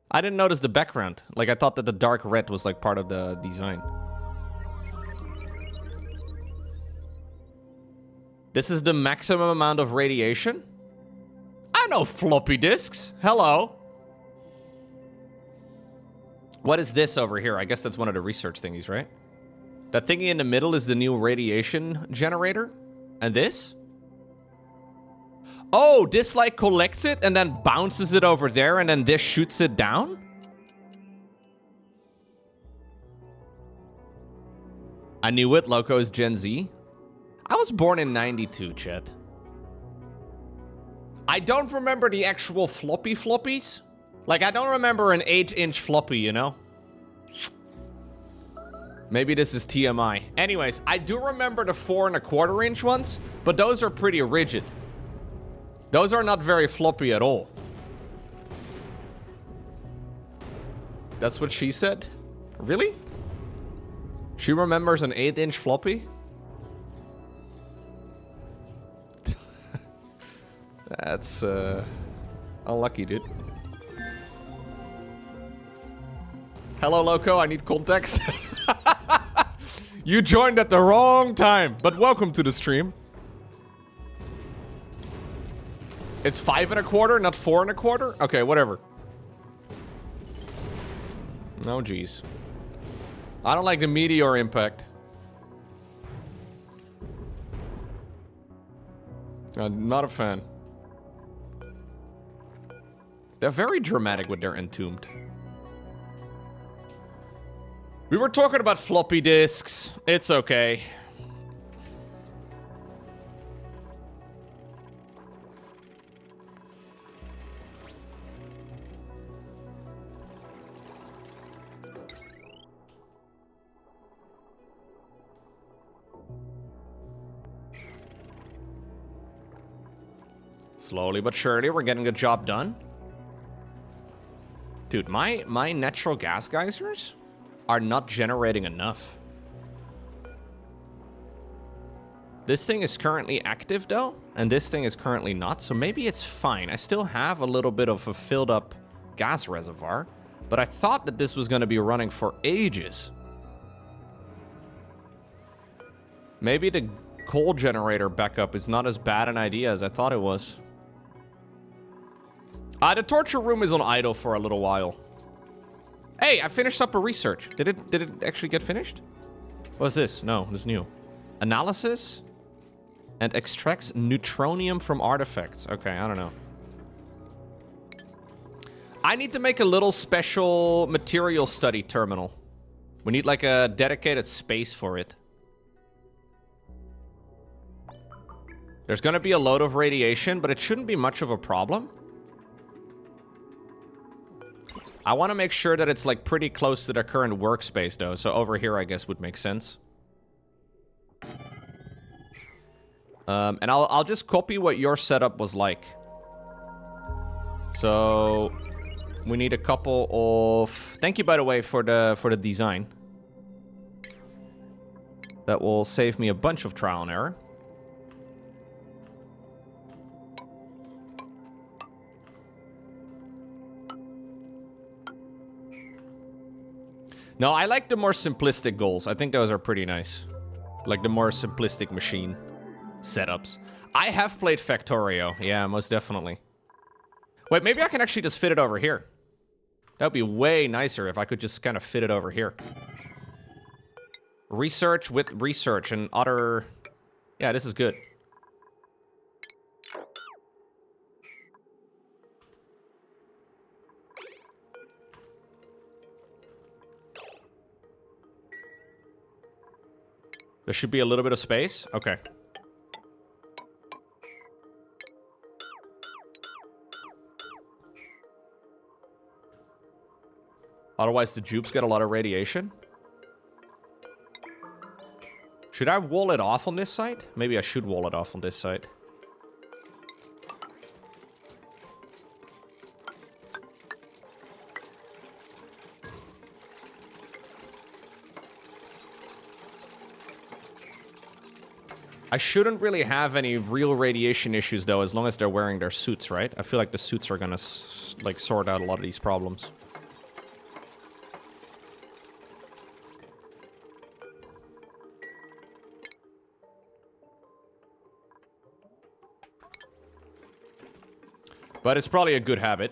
I didn't notice the background. Like, I thought that the dark red was, like, part of the design. This is the maximum amount of radiation? I know floppy disks. Hello. What is this over here? I guess that's one of the research thingies, right? That thingy in the middle is the new radiation generator? And this? Oh, this like collects it and then bounces it over there and then this shoots it down? I knew it, Loco's Gen Z. I was born in 92, chat. I don't remember the actual floppies. Like, I don't remember an 8-inch floppy, you know? Maybe this is TMI. Anyways, I do remember the 4¼ inch ones, but those are pretty rigid. Those are not very floppy at all. That's what she said? Really? She remembers an 8-inch floppy? That's, unlucky, dude. Hello, Loco, I need context. You joined at the wrong time, but welcome to the stream. It's 5¼ not 4¼ Okay, whatever. Oh, jeez. I don't like the meteor impact. I'm not a fan. They're very dramatic with their Entombed. We were talking about floppy disks. It's okay. Slowly but surely, we're getting the job done. Dude, my natural gas geysers are not generating enough. This thing is currently active though, and this thing is currently not, so maybe it's fine. I still have a little bit of a filled up gas reservoir, but I thought that this was gonna be running for ages. Maybe the coal generator backup is not as bad an idea as I thought it was. The torture room is on idle for a little while. Hey, I finished up a research. Did it actually get finished? What's this? No, this is new. Analysis and extracts neutronium from artifacts. Okay, I don't know. I need to make a little special material study terminal. We need like a dedicated space for it. There's gonna be a load of radiation, but it shouldn't be much of a problem. I want to make sure that it's like pretty close to the current workspace though, so over here I guess would make sense. And I'll just copy what your setup was like. So we need a couple of... Thank you, by the way, for the design. That will save me a bunch of trial and error. No, I like the more simplistic goals. I think those are pretty nice. Like the more simplistic machine setups. I have played Factorio. Yeah, most definitely. Wait, maybe I can actually just fit it over here. That would be way nicer if I could just kind of fit it over here. Research with research and other... Yeah, this is good. There should be a little bit of space. Okay. Otherwise, the dupes get a lot of radiation. Should I wall it off on this side? Maybe I should wall it off on this side. I shouldn't really have any real radiation issues, though, as long as they're wearing their suits, right? I feel like the suits are gonna, like, sort out a lot of these problems. But it's probably a good habit.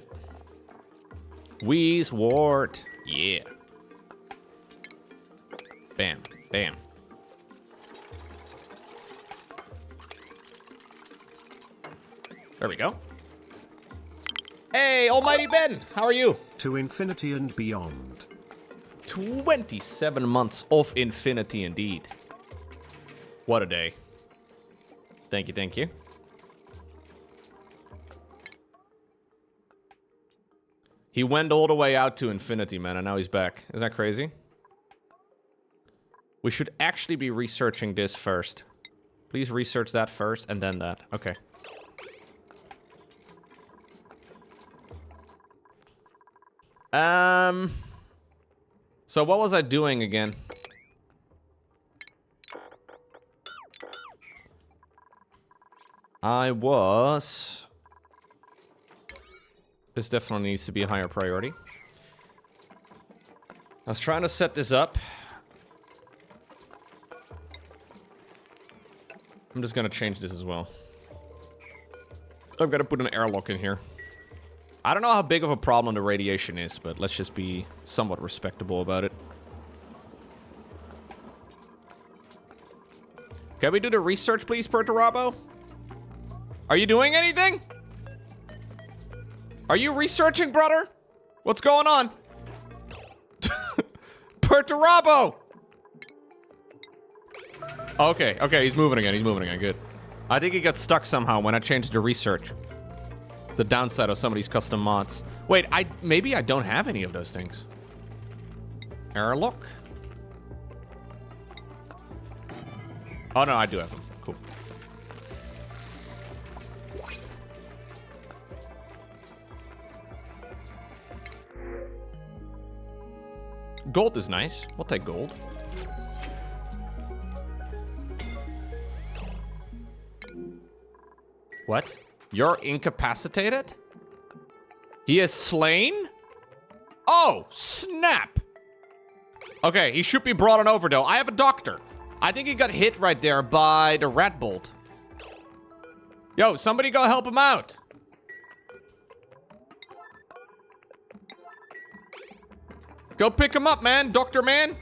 Wheeze wart. Yeah. Bam. Bam. There we go. Hey, Almighty Ben, how are you? To infinity and beyond. 27 months of infinity indeed. What a day. Thank you, thank you. He went all the way out to infinity, man, and now he's back. Isn't that crazy? We should actually be researching this first. Please research that first, and then that. Okay. So what was I doing again? This definitely needs to be a higher priority. I was trying to set this up. I'm just gonna change this as well. I'm gonna put an airlock in here. I don't know how big of a problem the radiation is, but let's just be somewhat respectable about it. Can we do the research, please, Perturabo? Are you doing anything? Are you researching, brother? What's going on? Perturabo! Okay, okay, he's moving again, good. I think he got stuck somehow when I changed the research. It's the downside of some of these custom mods. Wait, maybe I don't have any of those things. Airlock? Oh no, I do have them. Cool. Gold is nice. We'll take gold. What? You're incapacitated? He is slain? Oh, snap. Okay, he should be brought on over, though. I have a doctor. I think he got hit right there by the rat bolt. Yo, somebody go help him out. Go pick him up, man. Doctor man.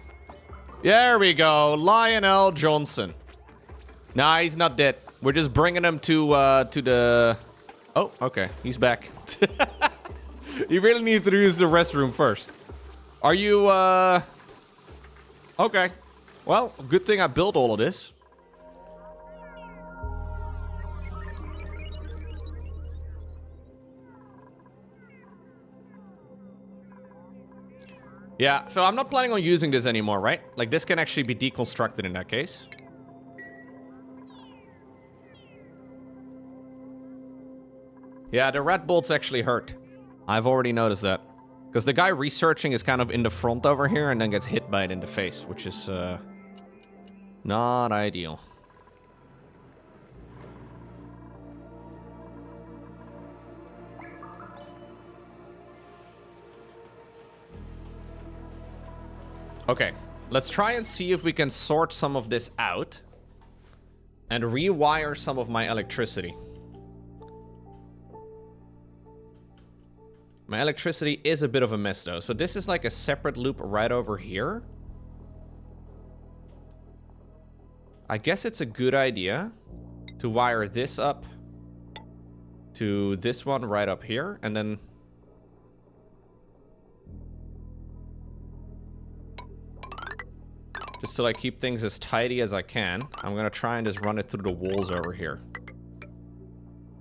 There we go. Lionel Johnson. Nah, he's not dead. We're just bringing him to the... Oh, okay. He's back. You really need to use the restroom first. Are you, Okay. Well, good thing I built all of this. Yeah, so I'm not planning on using this anymore, right? Like, this can actually be deconstructed in that case. Yeah, the rat bolts actually hurt. I've already noticed that. Because the guy researching is kind of in the front over here and then gets hit by it in the face, which is, not ideal. Okay, let's try and see if we can sort some of this out and rewire some of my electricity. My electricity is a bit of a mess, though. So this is like a separate loop right over here. I guess it's a good idea to wire this up to this one right up here, and then... just to like keep things as tidy as I can, I'm gonna try and just run it through the walls over here.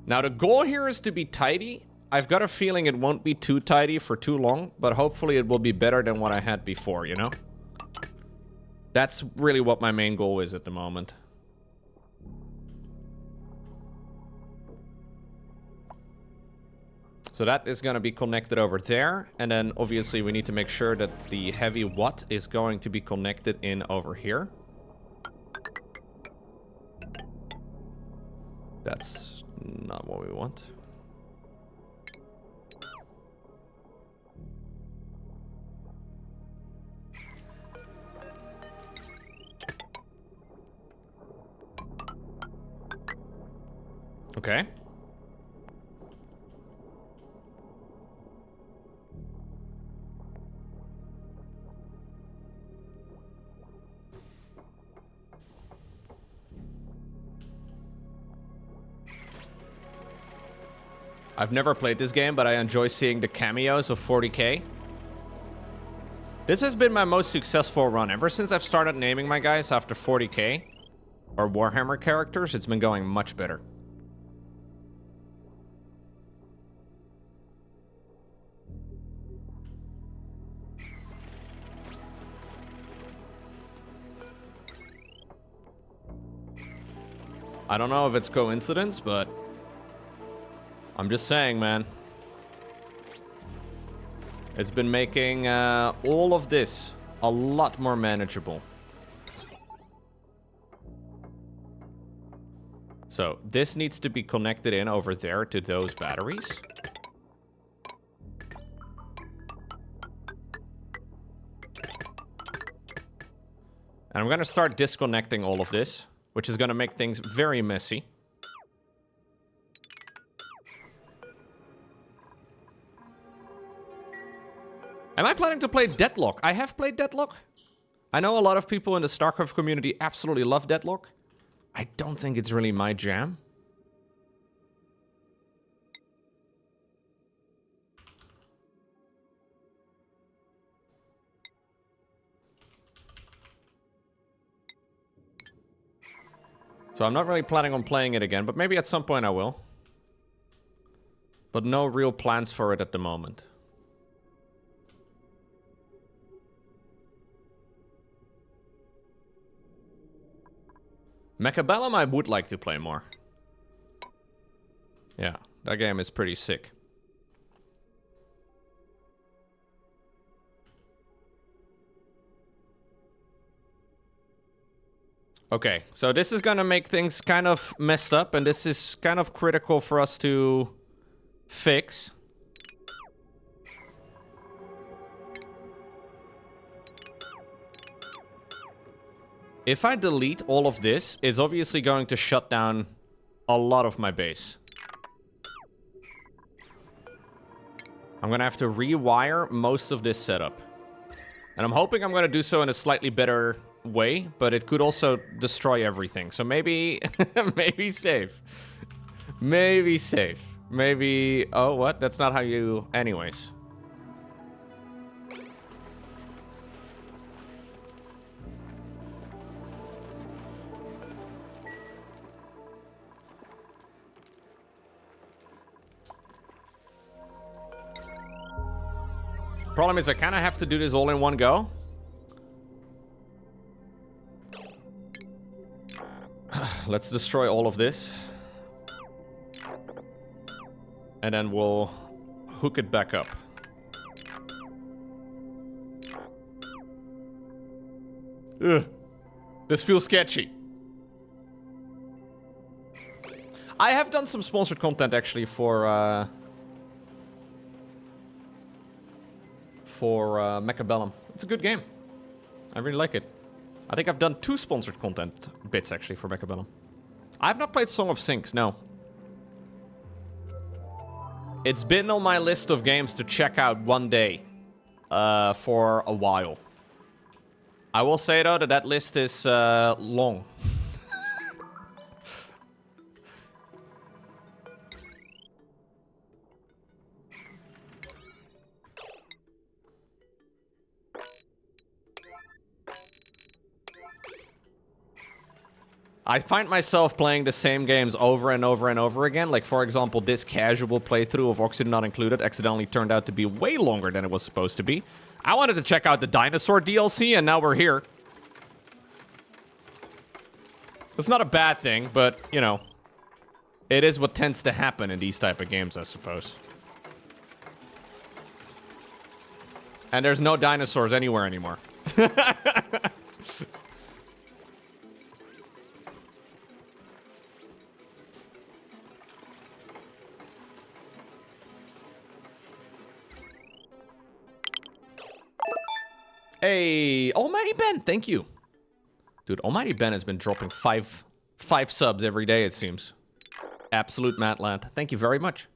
Now the goal here is to be tidy. I've got a feeling it won't be too tidy for too long, but hopefully it will be better than what I had before, you know? That's really what my main goal is at the moment. So that is going to be connected over there, and then obviously we need to make sure that the heavy watt is going to be connected in over here. That's not what we want. Okay. I've never played this game, but I enjoy seeing the cameos of 40k. This has been my most successful run. Ever since I've started naming my guys after 40k or Warhammer characters, it's been going much better. I don't know if it's coincidence, but I'm just saying, man. It's been making all of this a lot more manageable. So this needs to be connected in over there to those batteries. And I'm gonna start disconnecting all of this, which is gonna make things very messy. Am I planning to play Deadlock? I have played Deadlock. I know a lot of people in the StarCraft community absolutely love Deadlock. I don't think it's really my jam. So I'm not really planning on playing it again, but maybe at some point I will. But no real plans for it at the moment. Mechabellum I would like to play more. Yeah, that game is pretty sick. Okay, so this is gonna make things kind of messed up, and this is kind of critical for us to fix. If I delete all of this, it's obviously going to shut down a lot of my base. I'm gonna have to rewire most of this setup. And I'm hoping I'm gonna do so in a slightly better way, but it could also destroy everything. So maybe, maybe safe. Maybe safe. Maybe, oh, what? That's not how you, anyways. Problem is I kind of have to do this all in one go. Let's destroy all of this. And then we'll hook it back up. Ugh. This feels sketchy. I have done some sponsored content actually for Mechabellum. It's a good game. I really like it. I think I've done 2 sponsored content bits actually for Mechabellum. I've not played Song of Sinks, no. It's been on my list of games to check out one day for a while. I will say though that that list is long. I find myself playing the same games over and over and over again. Like, for example, this casual playthrough of Oxygen Not Included accidentally turned out to be way longer than it was supposed to be. I wanted to check out the dinosaur DLC, and now we're here. It's not a bad thing, but, you know, it is what tends to happen in these type of games, I suppose. And there's no dinosaurs anywhere anymore. Hey, Almighty Ben, thank you. Dude, Almighty Ben has been dropping five subs every day, it seems. Absolute Matland. Thank you very much.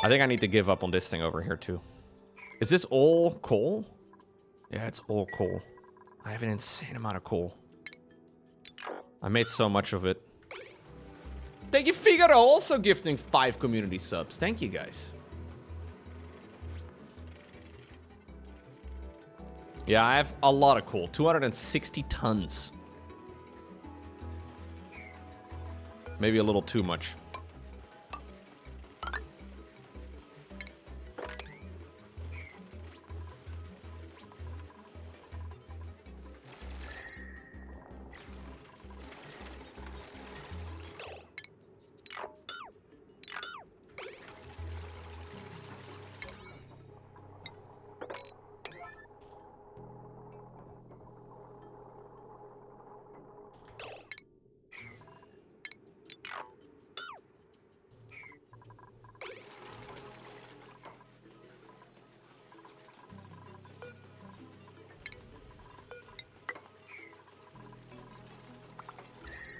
I think I need to give up on this thing over here too. Is this all coal? Yeah, it's all coal. I have an insane amount of coal. I made so much of it. Thank you, Figaro, also gifting 5 community subs. Thank you, guys. Yeah, I have a lot of coal. 260 tons. Maybe a little too much.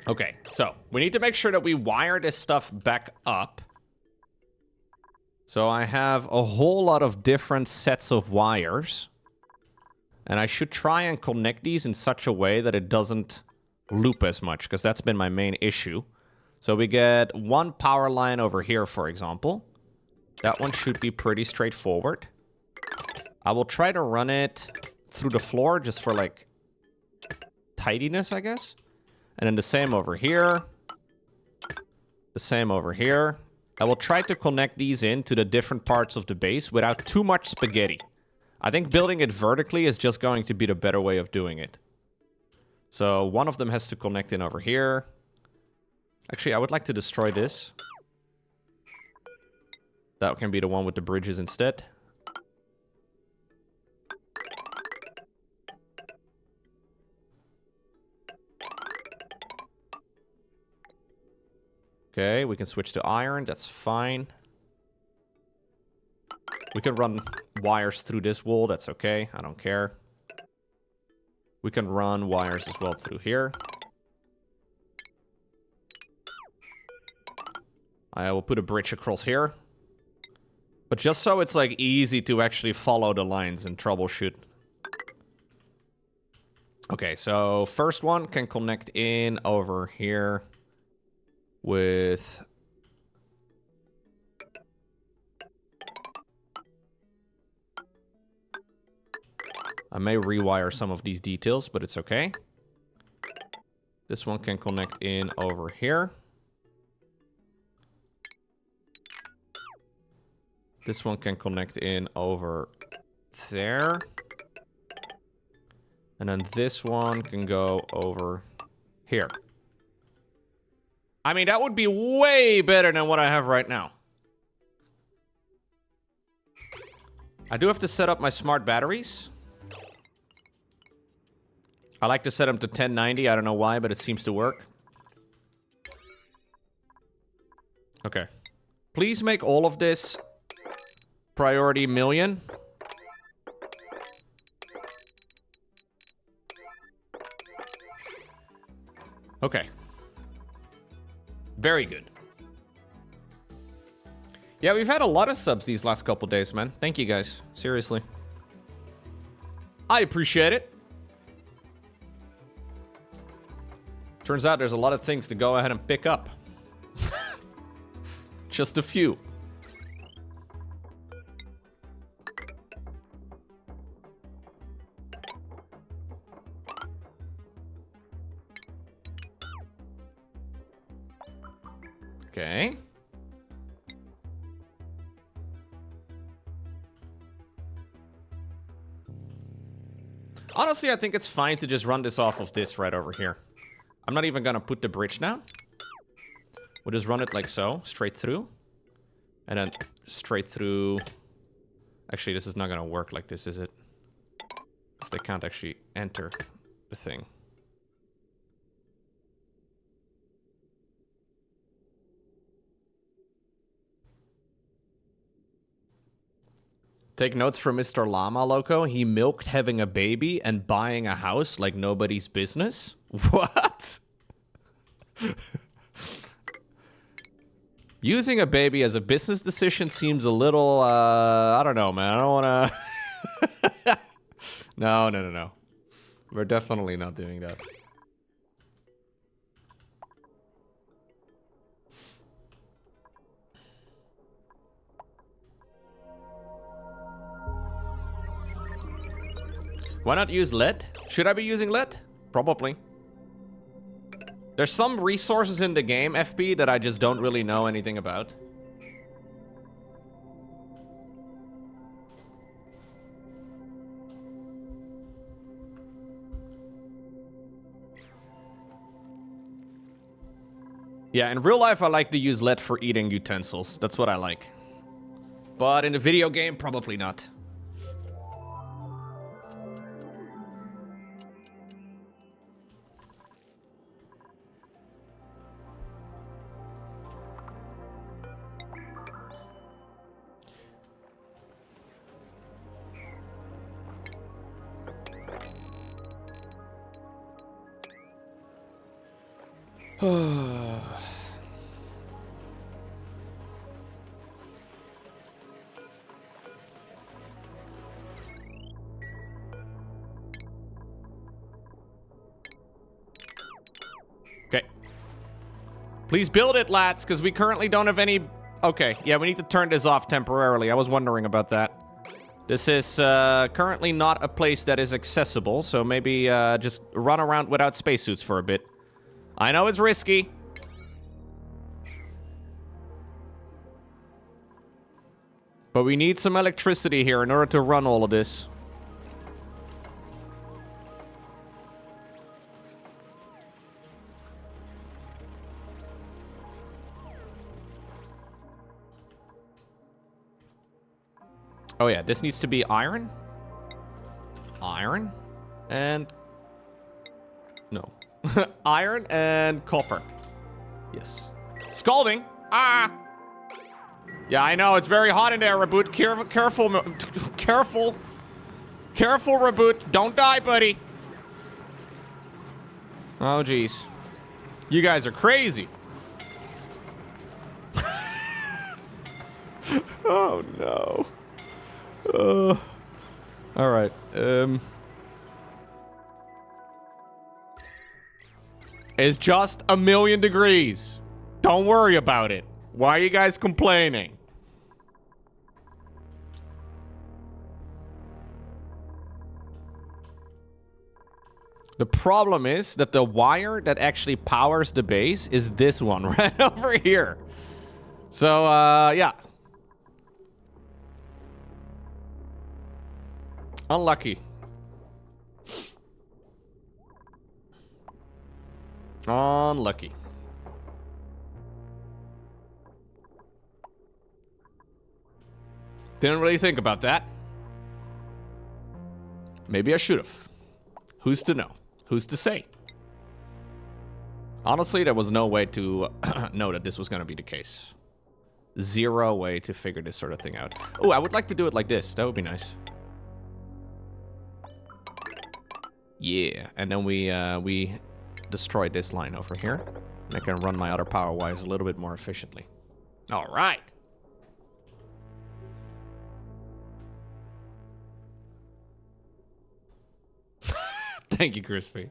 Okay, so we need to make sure that we wire this stuff back up. So I have a whole lot of different sets of wires. And I should try and connect these in such a way that it doesn't loop as much, because that's been my main issue. So we get one power line over here, for example. That one should be pretty straightforward. I will try to run it through the floor just for, like, tidiness, I guess. And then the same over here. The same over here. I will try to connect these into the different parts of the base without too much spaghetti. I think building it vertically is just going to be the better way of doing it. So one of them has to connect in over here. Actually, I would like to destroy this. That can be the one with the bridges instead. Okay, we can switch to iron. That's fine. We can run wires through this wall. That's okay. I don't care. We can run wires as well through here. I will put a bridge across here. But just so it's like easy to actually follow the lines and troubleshoot. Okay, so first one can connect in over here with... I may rewire some of these details, but it's okay. This one can connect in over here. This one can connect in over there. And then this one can go over here. I mean, that would be way better than what I have right now. I do have to set up my smart batteries. I like to set them to 1090. I don't know why, but it seems to work. Okay. Please make all of this priority million. Okay. Very good. Yeah, we've had a lot of subs these last couple days, man. Thank you guys. Seriously. I appreciate it. Turns out there's a lot of things to go ahead and pick up. Just a few. Okay. Honestly, I think it's fine to just run this off of this right over here. I'm not even gonna put the bridge down. We'll just run it like so, straight through. And then straight through. Actually, this is not gonna work like this, is it? Because they can't actually enter the thing. Take notes from Mr. Llama Loco. He milked having a baby and buying a house like nobody's business. What? Using a baby as a business decision seems a little, I don't know, man. I don't want to... No. We're definitely not doing that. Why not use lead? Should I be using lead? Probably. There's some resources in the game, FP, that I just don't really know anything about. Yeah, in real life, I like to use lead for eating utensils. That's what I like. But in the video game, probably not. Okay. Please build it, lads, because we currently don't have any... Okay, yeah, we need to turn this off temporarily. I was wondering about that. This is currently not a place that is accessible, so maybe just run around without spacesuits for a bit. I know it's risky. But we need some electricity here in order to run all of this. Oh yeah, this needs to be iron. Iron. And... No. Iron and copper. Yes. Scalding! Ah! Yeah, I know, it's very hot in there, Reboot. Careful, careful. Careful, Reboot. Don't die, buddy. Oh, jeez. You guys are crazy. Oh, no. Alright, It's just 1,000,000 degrees. Don't worry about it. Why are you guys complaining? The problem is that the wire that actually powers the base is this one right over here. So, yeah. Unlucky. Unlucky. Didn't really think about that. Maybe I should have. Who's to know? Who's to say? Honestly, there was no way to know that this was going to be the case. Zero way to figure this sort of thing out. Oh, I would like to do it like this. That would be nice. Yeah, and then we destroy this line over here. And I can run my other power wires a little bit more efficiently. All right. Thank you, Crispy.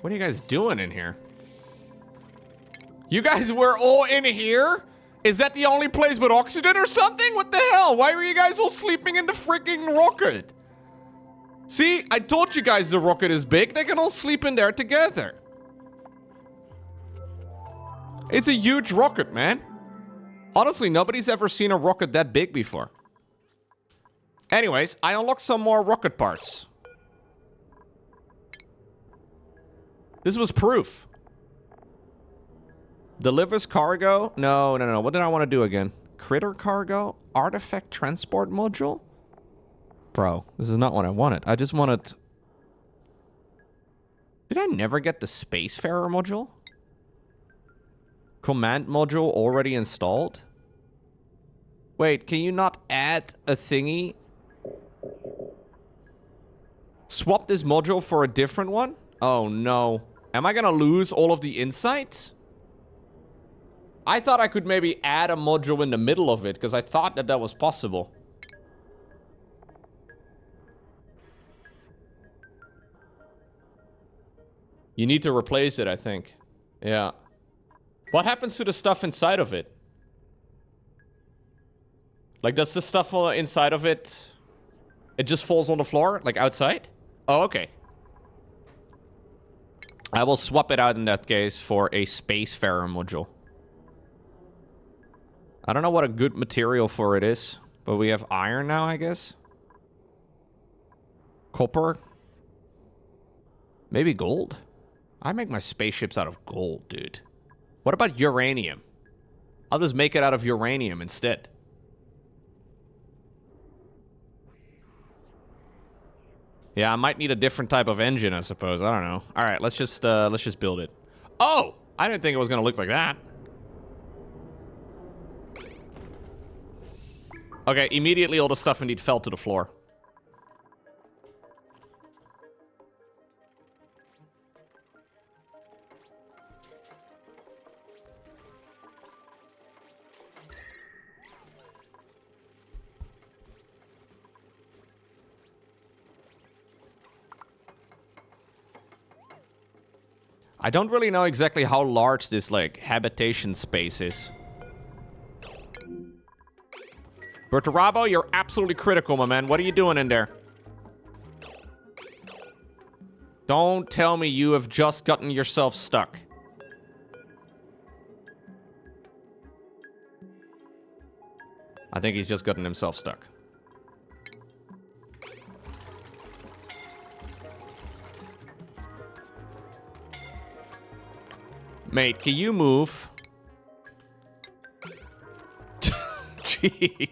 What are you guys doing in here? You guys were all in here? Is that the only place with oxygen or something? What the hell? Why were you guys all sleeping in the freaking rocket? See, I told you guys the rocket is big. They can all sleep in there together. It's a huge rocket, man. Honestly, nobody's ever seen a rocket that big before. Anyways, I unlocked some more rocket parts. This was proof. Delivers cargo? No. What did I want to do again? Critter cargo? Artifact transport module? Bro, this is not what I wanted. I just wanted... Did I never get the Spacefarer module? Command module already installed? Wait, can you not add a thingy Swap this module for a different one? Oh no. Am I gonna lose all of the insights? I thought I could maybe add a module in the middle of it, because I thought that that was possible. You need to replace it, I think. Yeah. What happens to the stuff inside of it? Like, does the stuff inside of it... It just falls on the floor? Like, outside? Oh, okay. I will swap it out in that case for a Spacefarer module. I don't know what a good material for it is, but we have iron now, I guess. Copper. Maybe gold? I make my spaceships out of gold, dude. What about uranium? I'll just make it out of uranium instead. Yeah, I might need a different type of engine, I suppose. I don't know. All right, let's just build it. Oh, I didn't think it was gonna look like that. Okay, immediately all the stuff indeed fell to the floor. I don't really know exactly how large this, like, habitation space is. Bertarabo, you're absolutely critical, my man. What are you doing in there? Don't tell me you have just gotten yourself stuck. I think he's just gotten himself stuck. Mate, can you move? Jeez.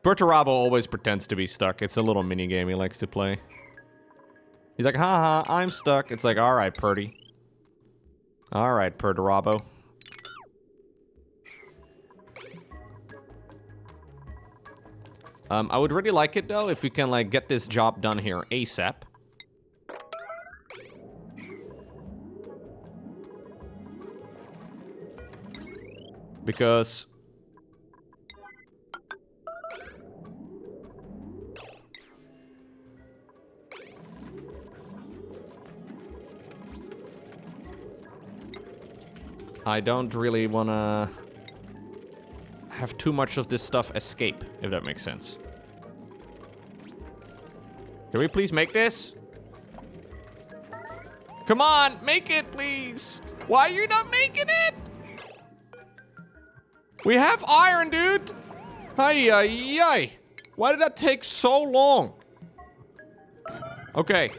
Bertarabo always pretends to be stuck. It's a little mini game he likes to play. He's like, haha, I'm stuck. It's like, alright, Purdy. Alright, Bertarabo. I would really like it, though, if we can, like, get this job done here ASAP. Because... I don't really want to have too much of this stuff escape, if that makes sense. Can we please make this? Come on, make it, please. Why are you not making it? We have iron, dude. Ay, ay, ay. Why did that take so long? Okay.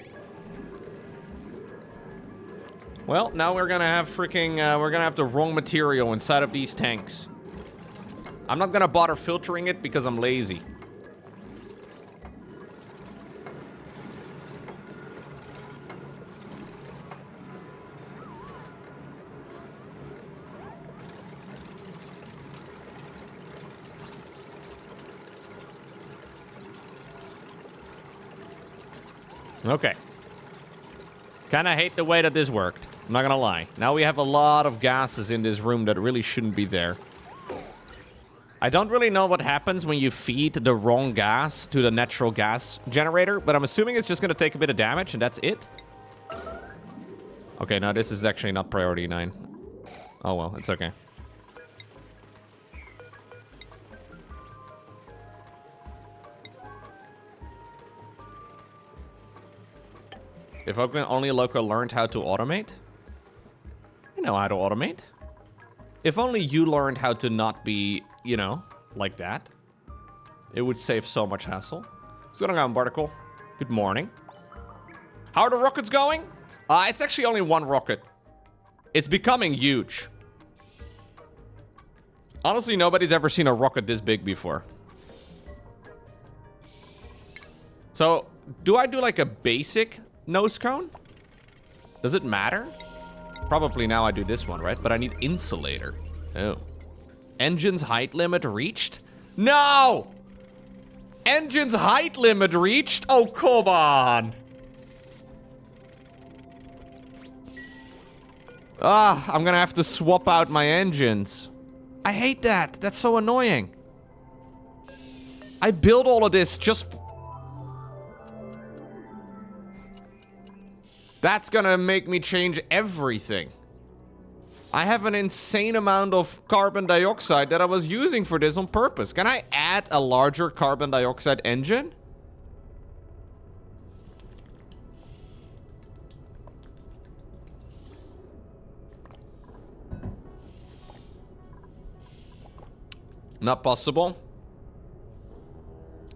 Well, now we're gonna have freaking, we're gonna have the wrong material inside of these tanks. I'm not gonna bother filtering it because I'm lazy. Okay. Kinda hate the way that this worked. I'm not gonna lie. Now we have a lot of gases in this room that really shouldn't be there. I don't really know what happens when you feed the wrong gas to the natural gas generator, but I'm assuming it's just gonna take a bit of damage and that's it. Okay, no, this is actually not priority 9. Oh well, it's okay. If only Loco learned how to automate. You know how to automate. If only you learned how to not be, you know, like that. It would save so much hassle. What's going on, Barticle? Good morning. How are the rockets going? It's actually only one rocket. It's becoming huge. Honestly, nobody's ever seen a rocket this big before. So, do I do like a basic nose cone? Does it matter? Probably now I do this one, right? But I need insulator. Oh. Engine's height limit reached? No! Engine's height limit reached? Oh, come on. Ah, I'm gonna have to swap out my engines. I hate that. That's so annoying. I built all of this just... That's gonna make me change everything. I have an insane amount of carbon dioxide that I was using for this on purpose. Can I add a larger carbon dioxide engine? Not possible.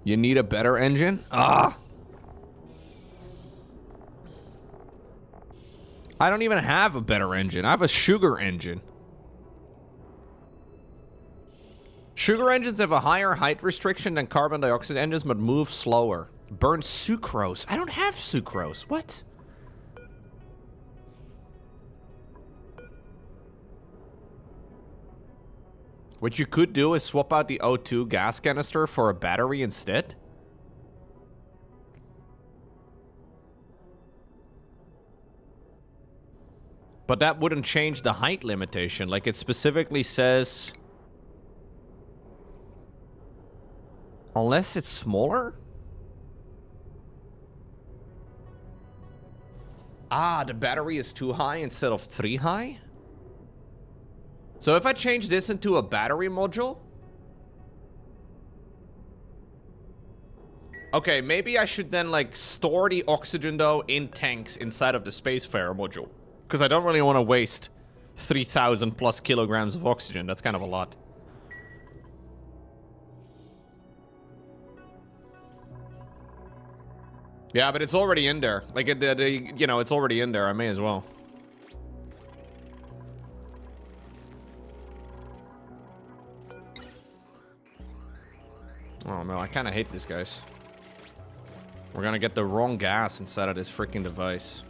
You need a better engine? Ah. I don't even have a better engine. I have a sugar engine. Sugar engines have a higher height restriction than carbon dioxide engines, but move slower. Burn sucrose. I don't have sucrose. What? What you could do is swap out the O2 gas canister for a battery instead. But that wouldn't change the height limitation. Like, it specifically says... Unless it's smaller? Ah, the battery is 2 high instead of 3 high? So if I change this into a battery module... Okay, maybe I should then, like, store the oxygen, though, in tanks inside of the Spacefarer module. Because I don't really want to waste 3,000 plus kilograms of oxygen. That's kind of a lot. Yeah, but it's already in there. Like, you know, it's already in there. I may as well. Oh no, I kind of hate these guys. We're gonna get the wrong gas inside of this freaking device.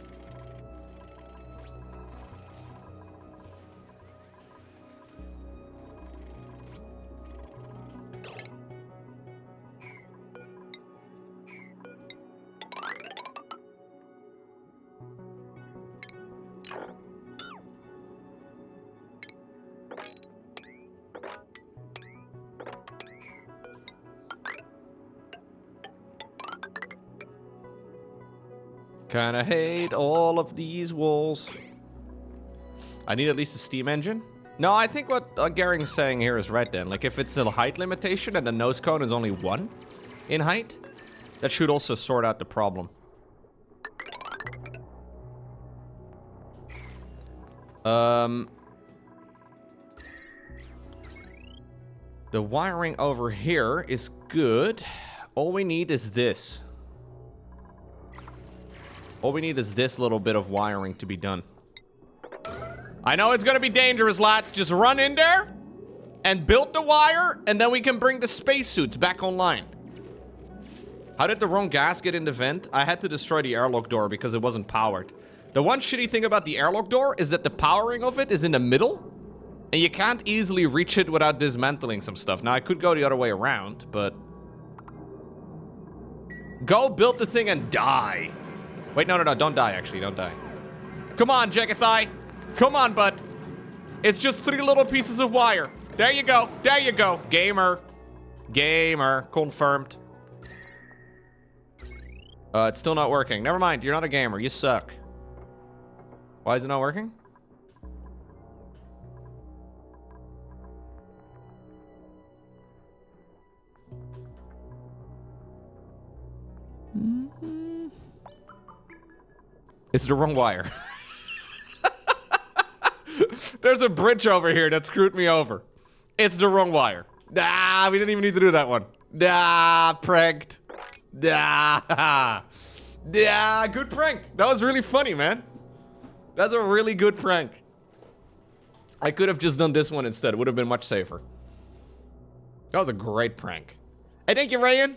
Kinda hate all of these walls. I need at least a steam engine. No, I think what Garing's saying here is right then. Like, if it's a height limitation and the nose cone is only 1 in height, that should also sort out the problem. The wiring over here is good. All we need is this. All we need is this little bit of wiring to be done. I know it's gonna be dangerous, lads. Just run in there and build the wire, and then we can bring the spacesuits back online. How did the wrong gas get in the vent? I had to destroy the airlock door because it wasn't powered. The one shitty thing about the airlock door is that the powering of it is in the middle, and you can't easily reach it without dismantling some stuff. Now, I could go the other way around, but... Go build the thing and die. Wait, no, don't die, actually, don't die. Come on, Jagathai. Come on, bud. It's just 3 little pieces of wire. There you go, there you go. Gamer. Gamer, confirmed. It's still not working. Never mind, you're not a gamer, you suck. Why is it not working? It's the wrong wire. There's a bridge over here that screwed me over. It's the wrong wire. Ah, we didn't even need to do that one. Ah, pranked. Ah, yeah, good prank. That was really funny, man. That's a really good prank. I could have just done this one instead. It would have been much safer. That was a great prank. Hey, thank you, Rayan.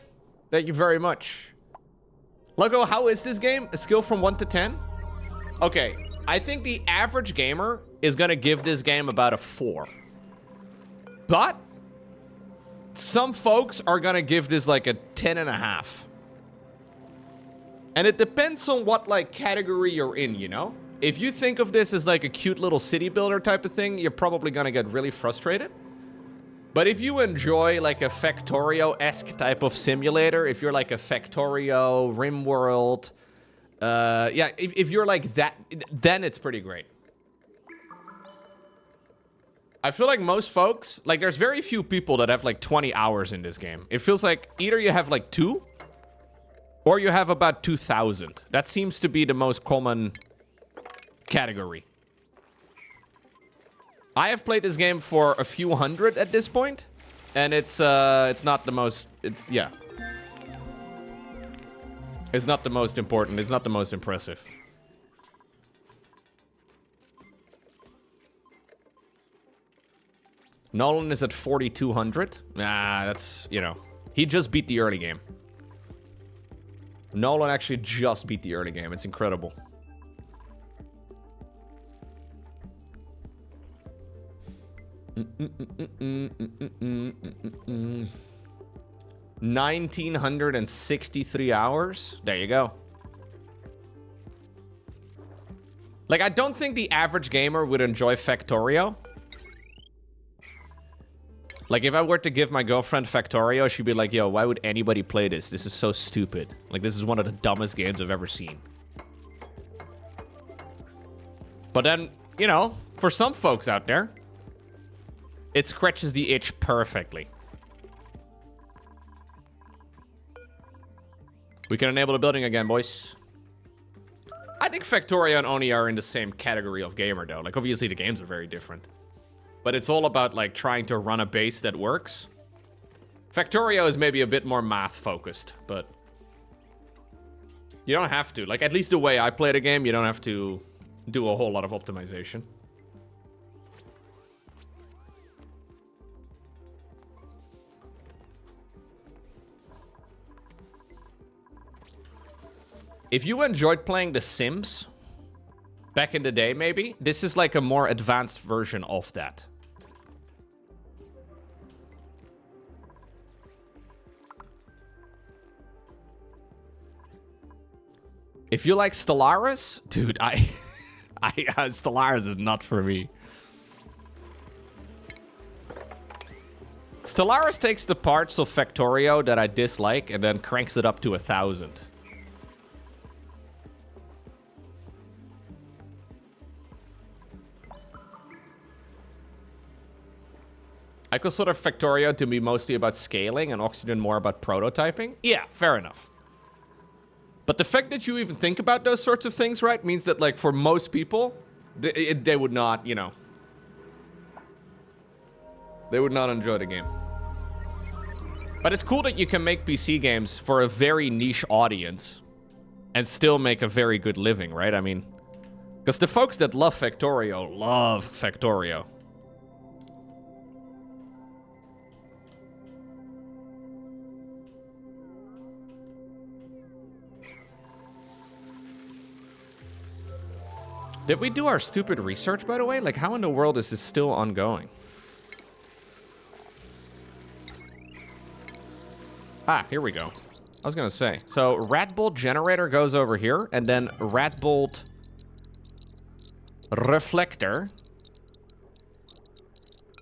Thank you very much. Logo, how is this game? A skill from 1 to 10? Okay, I think the average gamer is gonna give this game about a 4. But Some folks are gonna give this like a 10.5. And it depends on what like category you're in, you know? If you think of this as like a cute little city builder type of thing, you're probably gonna get really frustrated. But if you enjoy like a Factorio-esque type of simulator, if you're like a Factorio, RimWorld, yeah, if you're like that, then it's pretty great. I feel like most folks, like there's very few people that have like 20 hours in this game. It feels like either you have like 2, or you have about 2,000. That seems to be the most common category. I have played this game for a few hundred at this point, and it's not the most, yeah. It's not the most important, it's not the most impressive. Nolan is at 4,200. Nah, that's, you know, he just beat the early game. Nolan actually just beat the early game, it's incredible. 1,963 hours. There you go. Like, I don't think the average gamer would enjoy Factorio. Like, if I were to give my girlfriend Factorio, she'd be like, yo, why would anybody play this? This is so stupid. Like, this is one of the dumbest games I've ever seen. But then, you know, for some folks out there, it scratches the itch perfectly. We can enable the building again, boys. I think Factorio and Oni are in the same category of gamer, though. Like, obviously, the games are very different. But it's all about, like, trying to run a base that works. Factorio is maybe a bit more math-focused, but you don't have to. Like, at least the way I play the game, you don't have to do a whole lot of optimization. If you enjoyed playing The Sims back in the day, maybe, this is like a more advanced version of that. If you like Stellaris, dude, Stellaris is not for me. Stellaris takes the parts of Factorio that I dislike and then cranks it up to 1,000. I consider Factorio to be mostly about scaling and Oxygen more about prototyping. Yeah, fair enough. But the fact that you even think about those sorts of things, right, means that, like, for most people, they would not, you know, they would not enjoy the game. But it's cool that you can make PC games for a very niche audience and still make a very good living, right? I mean, because the folks that love Factorio love Factorio. Did we do our stupid research, by the way? Like, how in the world is this still ongoing? Ah, here we go. I was gonna say. So, rat bolt generator goes over here, and then rat bolt reflector.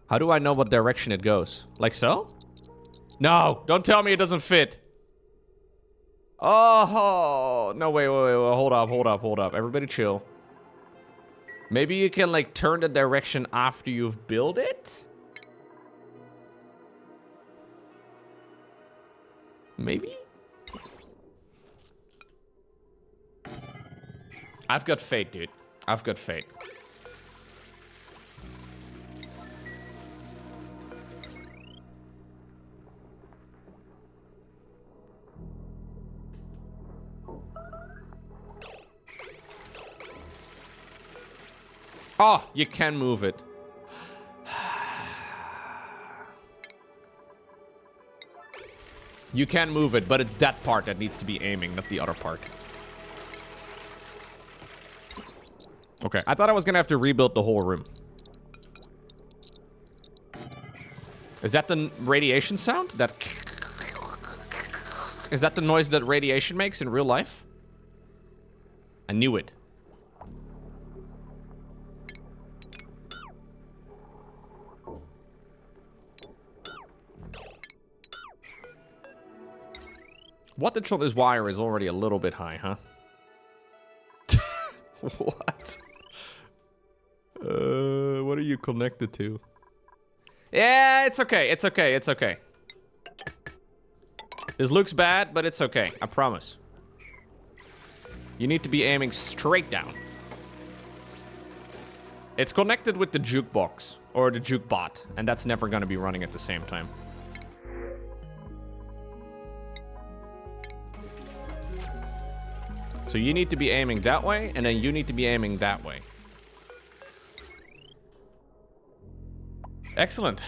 How do I know what direction it goes? Like so? No, don't tell me it doesn't fit. Oh, no, wait, hold up. Everybody chill. Maybe you can, like, turn the direction after you've built it? Maybe? I've got fate, dude. I've got fate. Oh, you can move it. You can move it, but it's that part that needs to be aiming, not the other part. Okay, I thought I was gonna have to rebuild the whole room. Is that the radiation sound? Is that the noise that radiation makes in real life? I knew it. Wattage on this wire is already a little bit high, huh? What? What are you connected to? Yeah, it's okay. It's okay. It's okay. This looks bad, but it's okay. I promise. You need to be aiming straight down. It's connected with the jukebox or the jukebot, and that's never going to be running at the same time. So you need to be aiming that way, and then you need to be aiming that way. Excellent.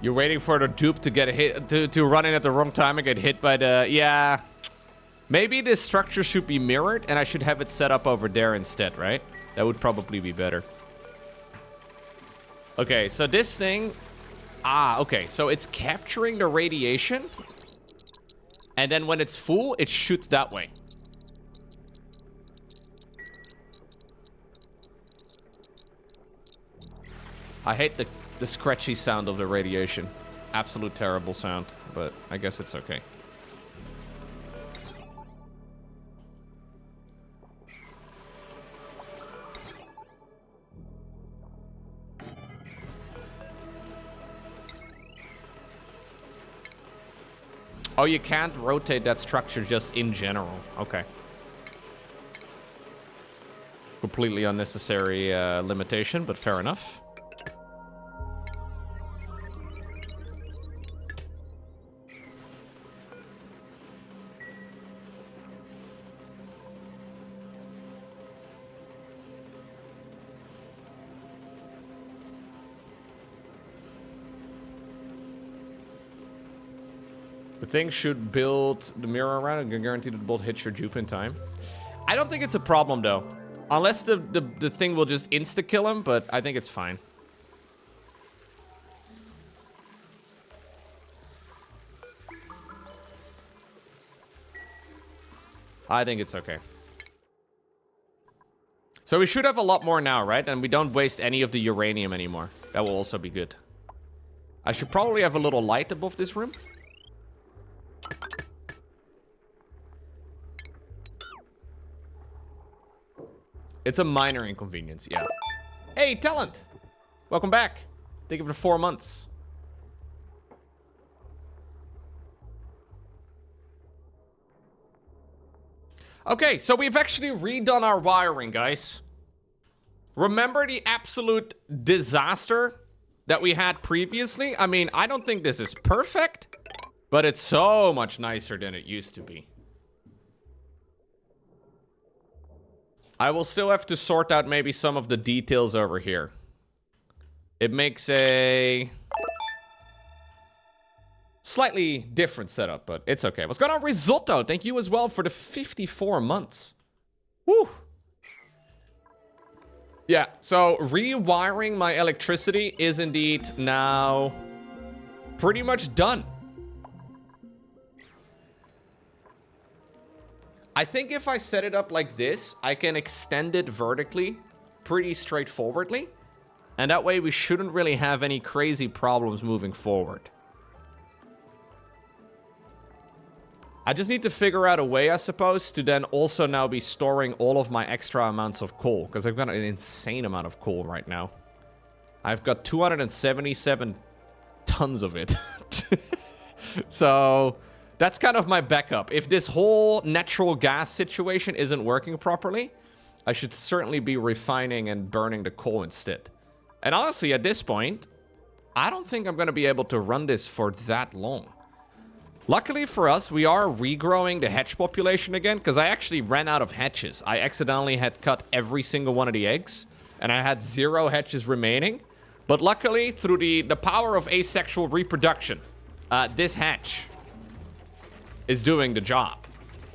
You're waiting for the dupe to get hit, to run in at the wrong time and get hit by the... Yeah. Maybe this structure should be mirrored and I should have it set up over there instead, right? That would probably be better. Okay, so this thing... Ah, okay. So it's capturing the radiation. And then when it's full, it shoots that way. I hate the scratchy sound of the radiation. Absolute terrible sound, but I guess it's okay. Oh, you can't rotate that structure just in general. Okay. Completely unnecessary limitation, but fair enough. The thing should build the mirror around and guarantee that the bolt hits your dupe in time. I don't think it's a problem, though. Unless the thing will just insta-kill him, but I think it's fine. I think it's okay. So we should have a lot more now, right? And we don't waste any of the uranium anymore. That will also be good. I should probably have a little light above this room. It's a minor inconvenience, yeah. Hey, Talent! Welcome back. Thank you for the 4 months. Okay, so we've actually redone our wiring, guys. Remember the absolute disaster that we had previously? I mean, I don't think this is perfect, but it's so much nicer than it used to be. I will still have to sort out maybe some of the details over here. It makes a slightly different setup, but it's okay. What's going on, Risotto? Thank you as well for the 54 months. Woo! Yeah, so rewiring my electricity is indeed now pretty much done. I think if I set it up like this, I can extend it vertically pretty straightforwardly. And that way we shouldn't really have any crazy problems moving forward. I just need to figure out a way, I suppose, to then also now be storing all of my extra amounts of coal. Because I've got an insane amount of coal right now. I've got 277 tons of it. So that's kind of my backup. If this whole natural gas situation isn't working properly, I should certainly be refining and burning the coal instead. And honestly, at this point, I don't think I'm going to be able to run this for that long. Luckily for us, we are regrowing the hatch population again, because I actually ran out of hatches. I accidentally had cut every single one of the eggs, and I had 0 hatches remaining. But luckily, through the power of asexual reproduction, this hatch is doing the job.